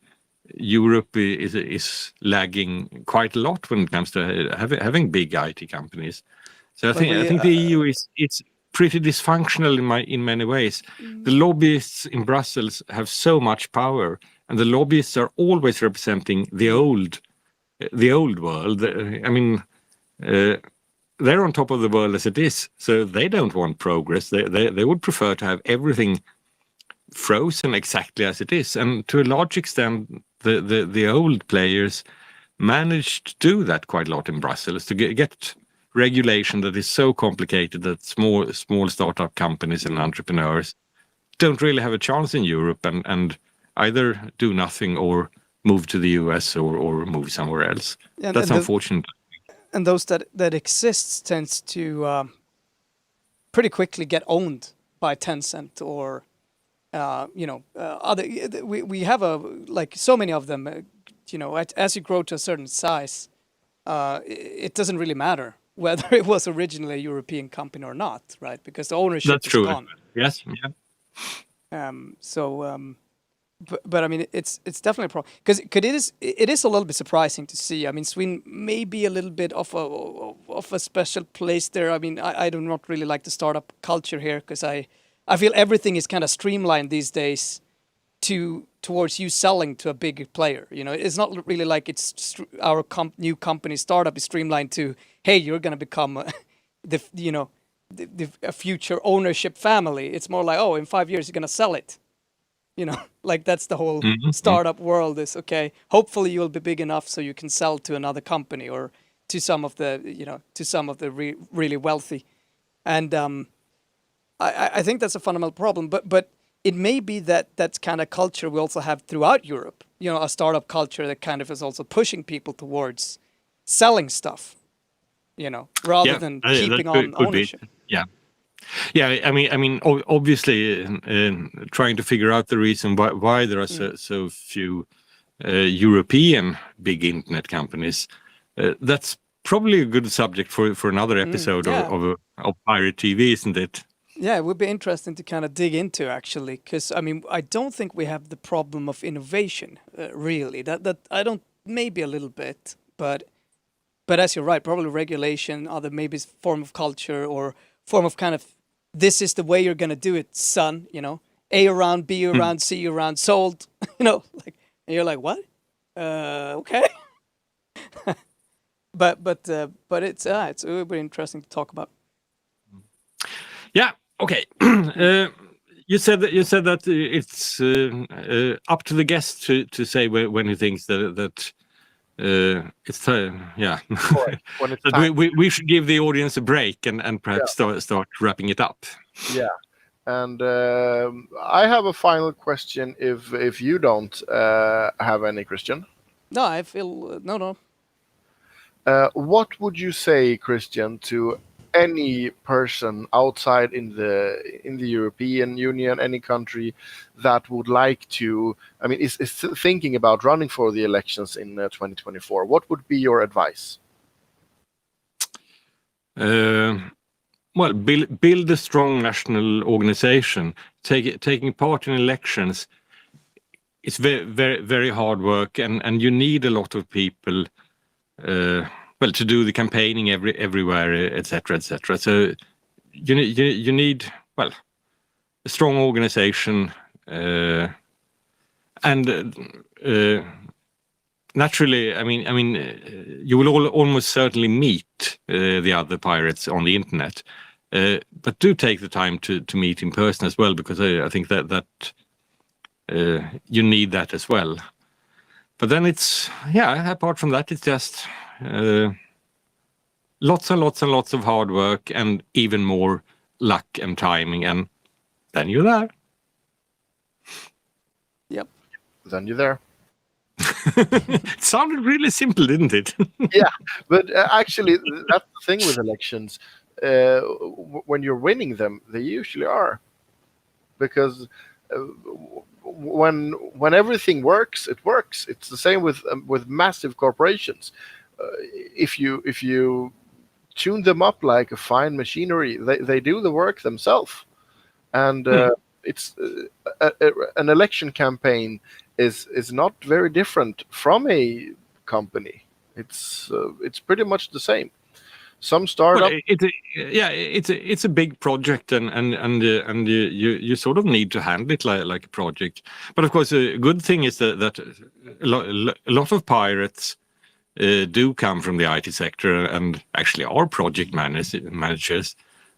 Europe is lagging quite a lot when it comes to having big IT companies. So I think the EU it's pretty dysfunctional in many ways. The lobbyists in Brussels have so much power, and the lobbyists are always representing the old world. I mean, they're on top of the world as it is, so they don't want progress. They would prefer to have everything frozen exactly as it is, and to a large extent, the old players managed to do that quite a lot in Brussels, to get regulation that is so complicated that small startup companies and entrepreneurs don't really have a chance in Europe, and either do nothing or move to the US or move somewhere else. Yeah, that's unfortunate. And those that exists tends to pretty quickly get owned by Tencent or other. We have so many of them. As you grow to a certain size, it doesn't really matter whether it was originally a European company or not, right? Because the ownership is gone. Yes. Yeah. But I mean, it's definitely a problem, because it is a little bit surprising to see. I mean, Sweden may be a little bit of a special place there. I mean, I do not really like the startup culture here, because I feel everything is kind of streamlined these days towards you selling to a big player. It's not really like it's our new company startup is streamlined to, hey, you're going to become a future ownership family. It's more like, oh, in 5 years you're going to sell it. Like that's the whole startup world is, okay, hopefully you'll be big enough so you can sell to another company or to some of the, really wealthy. And I think that's a fundamental problem, but it may be that kind of culture we also have throughout Europe, a startup culture that kind of is also pushing people towards selling stuff, rather than keeping on ownership. Yeah. Yeah, I mean, obviously, trying to figure out the reason why there are so few European big internet companies, that's probably a good subject for another episode of Pirate TV, isn't it? Yeah, it would be interesting to kind of dig into actually, because I mean, I don't think we have the problem of innovation really. That I don't, maybe a little bit, but as you're right, probably regulation, other maybe form of culture or form of kind of this is the way you're gonna do it, son. You know, A around, B around, C around, sold. You know, like, and you're like, what? Okay. But it's it would be interesting to talk about. Yeah. Okay. You said that it's up to the guest to say when he thinks that it's time. Yeah. When it's That time. we should give the audience a break and perhaps start wrapping it up. Yeah. And I have a final question if you don't have any, Christian. No, I feel no. What would you say, Christian, to any person outside in the European Union, any country that would like to, I mean, is thinking about running for the elections in 2024? What would be your advice? Well, build a strong national organization. Taking part in elections, it's very hard work, and you need a lot of people. Well, to do the campaigning everywhere, etc., etc. So you need, well, a strong organization, and naturally, I mean, you will almost certainly meet the other pirates on the internet, but do take the time to meet in person as well, because I think that you need that as well. But then it's, yeah, apart from that, it's just lots and lots of hard work and even more luck and timing, and then you're there. Yep. Then you're there. It sounded really simple, didn't it? Yeah, but actually, that's the thing with elections. When you're winning them, they usually are, because when everything works, it works. It's the same with massive corporations. If you tune them up like a fine machinery, they do the work themselves, and it's an election campaign is not very different from a company. It's pretty much the same. Some startup. Well, it's a big project, and you sort of need to handle it like a project. But of course, a good thing is that a lot of pirates do come from the IT sector and actually are project managers.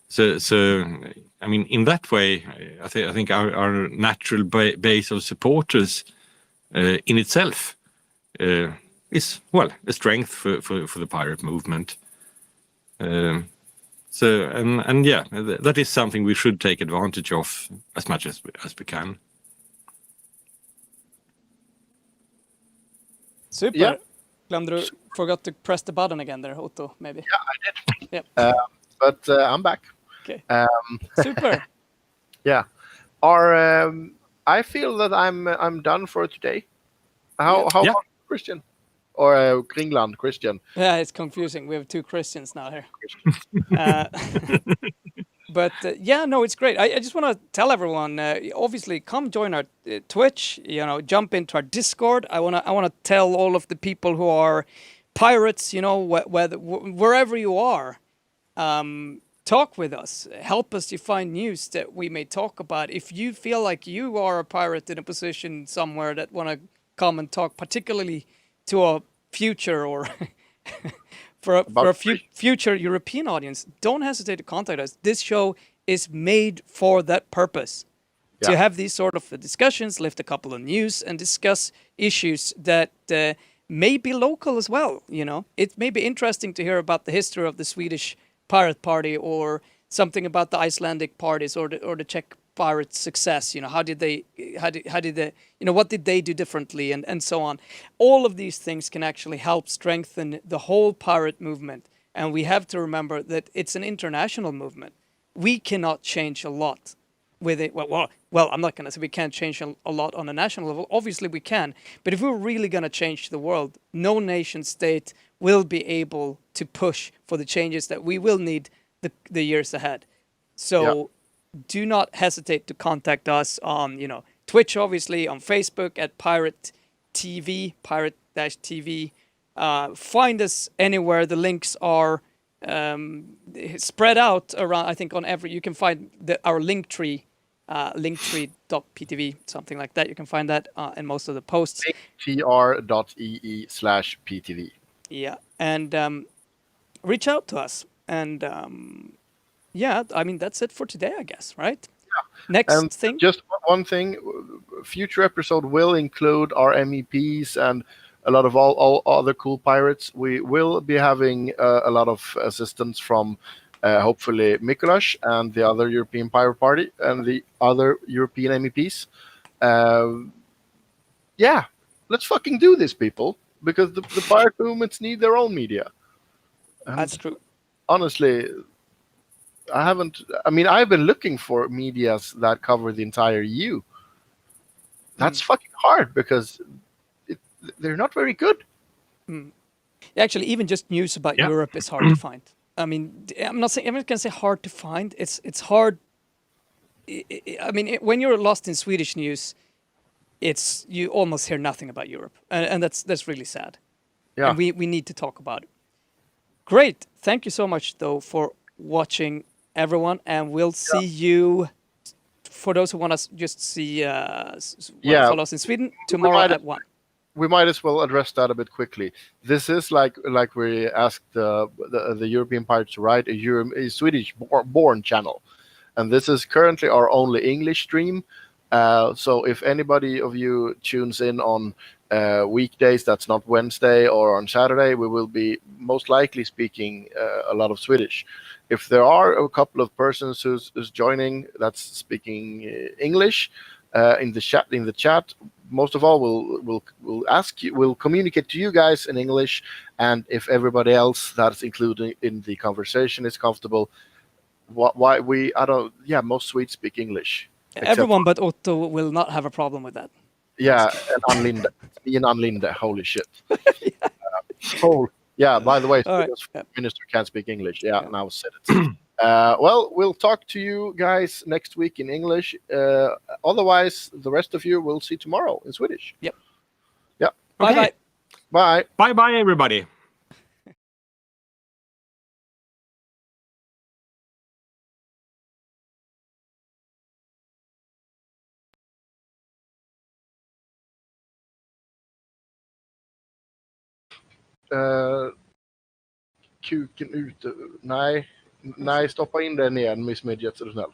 So I mean, in that way, I think our natural base of supporters in itself is, well, a strength for the pirate movement. So and yeah, that is something we should take advantage of as much as we can. Super. Yeah. Forgot to press the button again there, Otto, maybe. Yeah, I did. Yep. But I'm back. Okay. Super. Yeah. I feel that I'm done for today. How about Christian? Or Kringlan, Christian? Yeah, it's confusing. We have two Christians now here. But yeah, no, it's great. I just want to tell everyone, obviously, come join our Twitch. You know, jump into our Discord. I want to tell all of the people who are pirates, you know, wherever you are, talk with us. Help us to find news that we may talk about. If you feel like you are a pirate in a position somewhere that want to come and talk, particularly to a future or for a future European audience, don't hesitate to contact us. This show is made for that purpose. Yeah. To have these sort of discussions, lift a couple of news, and discuss issues that may be local as well. You know, it may be interesting to hear about the history of the Swedish pirate party, or something about the Icelandic parties, or the Czech pirates' success. You know, how did they, you know, what did they do differently, and so on. All of these things can actually help strengthen the whole pirate movement. And we have to remember that it's an international movement. We cannot change a lot with it. Well, I'm not going to say we can't change a lot on a national level. Obviously we can. But if we're really going to change the world, no nation state will be able to push for the changes that we will need the years ahead. So do not hesitate to contact us on, Twitch, obviously, on Facebook at Pirate-TV, Pirate-TV. Find us anywhere. The links are spread out around. I think on every. You can find our link tree, linktree.ptv, something like that. You can find that in most of the posts. tr.ee/ptv. Yeah, and reach out to us. And yeah, I mean that's it for today, I guess. Right? Yeah. Next And thing. just one thing: future episode will include our MEPs and a lot of all other cool pirates. We will be having a lot of assistance from hopefully Mikuláš and the other European Pirate Party and the other European MEPs. Yeah, let's fucking do this, people, because the pirate movements need their own media. And That's true. honestly, I've been looking for medias that cover the entire EU. That's fucking hard because they're not very good. Actually, even just news about Europe is hard to find. I mean, I'm not going to say hard to find. It's hard. I mean, when you're lost in Swedish news, you almost hear nothing about Europe, and that's really sad. Yeah. And we need to talk about it. Great. Thank you so much, though, for watching, everyone, and we'll see you. For those who want to just see, follow us in Sweden tomorrow at 1. We might as well address that a bit quickly. This is like we asked the European Pirates to write a Swedish-born channel, and this is currently our only English stream. So if anybody of you tunes in on weekdays, that's not Wednesday, or on Saturday, we will be most likely speaking a lot of Swedish. If there are a couple of persons who's joining that's speaking English in the chat, most of all we'll communicate to you guys in English, and if everybody else that's included in the conversation is comfortable, most Swedes speak English. Everyone but Otto will not have a problem with that. Yeah, and Anlinde. Me and Anlinde, holy shit. By the way, right. Minister can't speak English. Yeah, now said it. Well, we'll talk to you guys next week in English. Otherwise, the rest of you we'll see tomorrow in Swedish. Yep. Yeah. Okay. Bye. Bye, everybody. Kuken ute. Nej, stoppa in den igen, Miss Midget, är du snäll.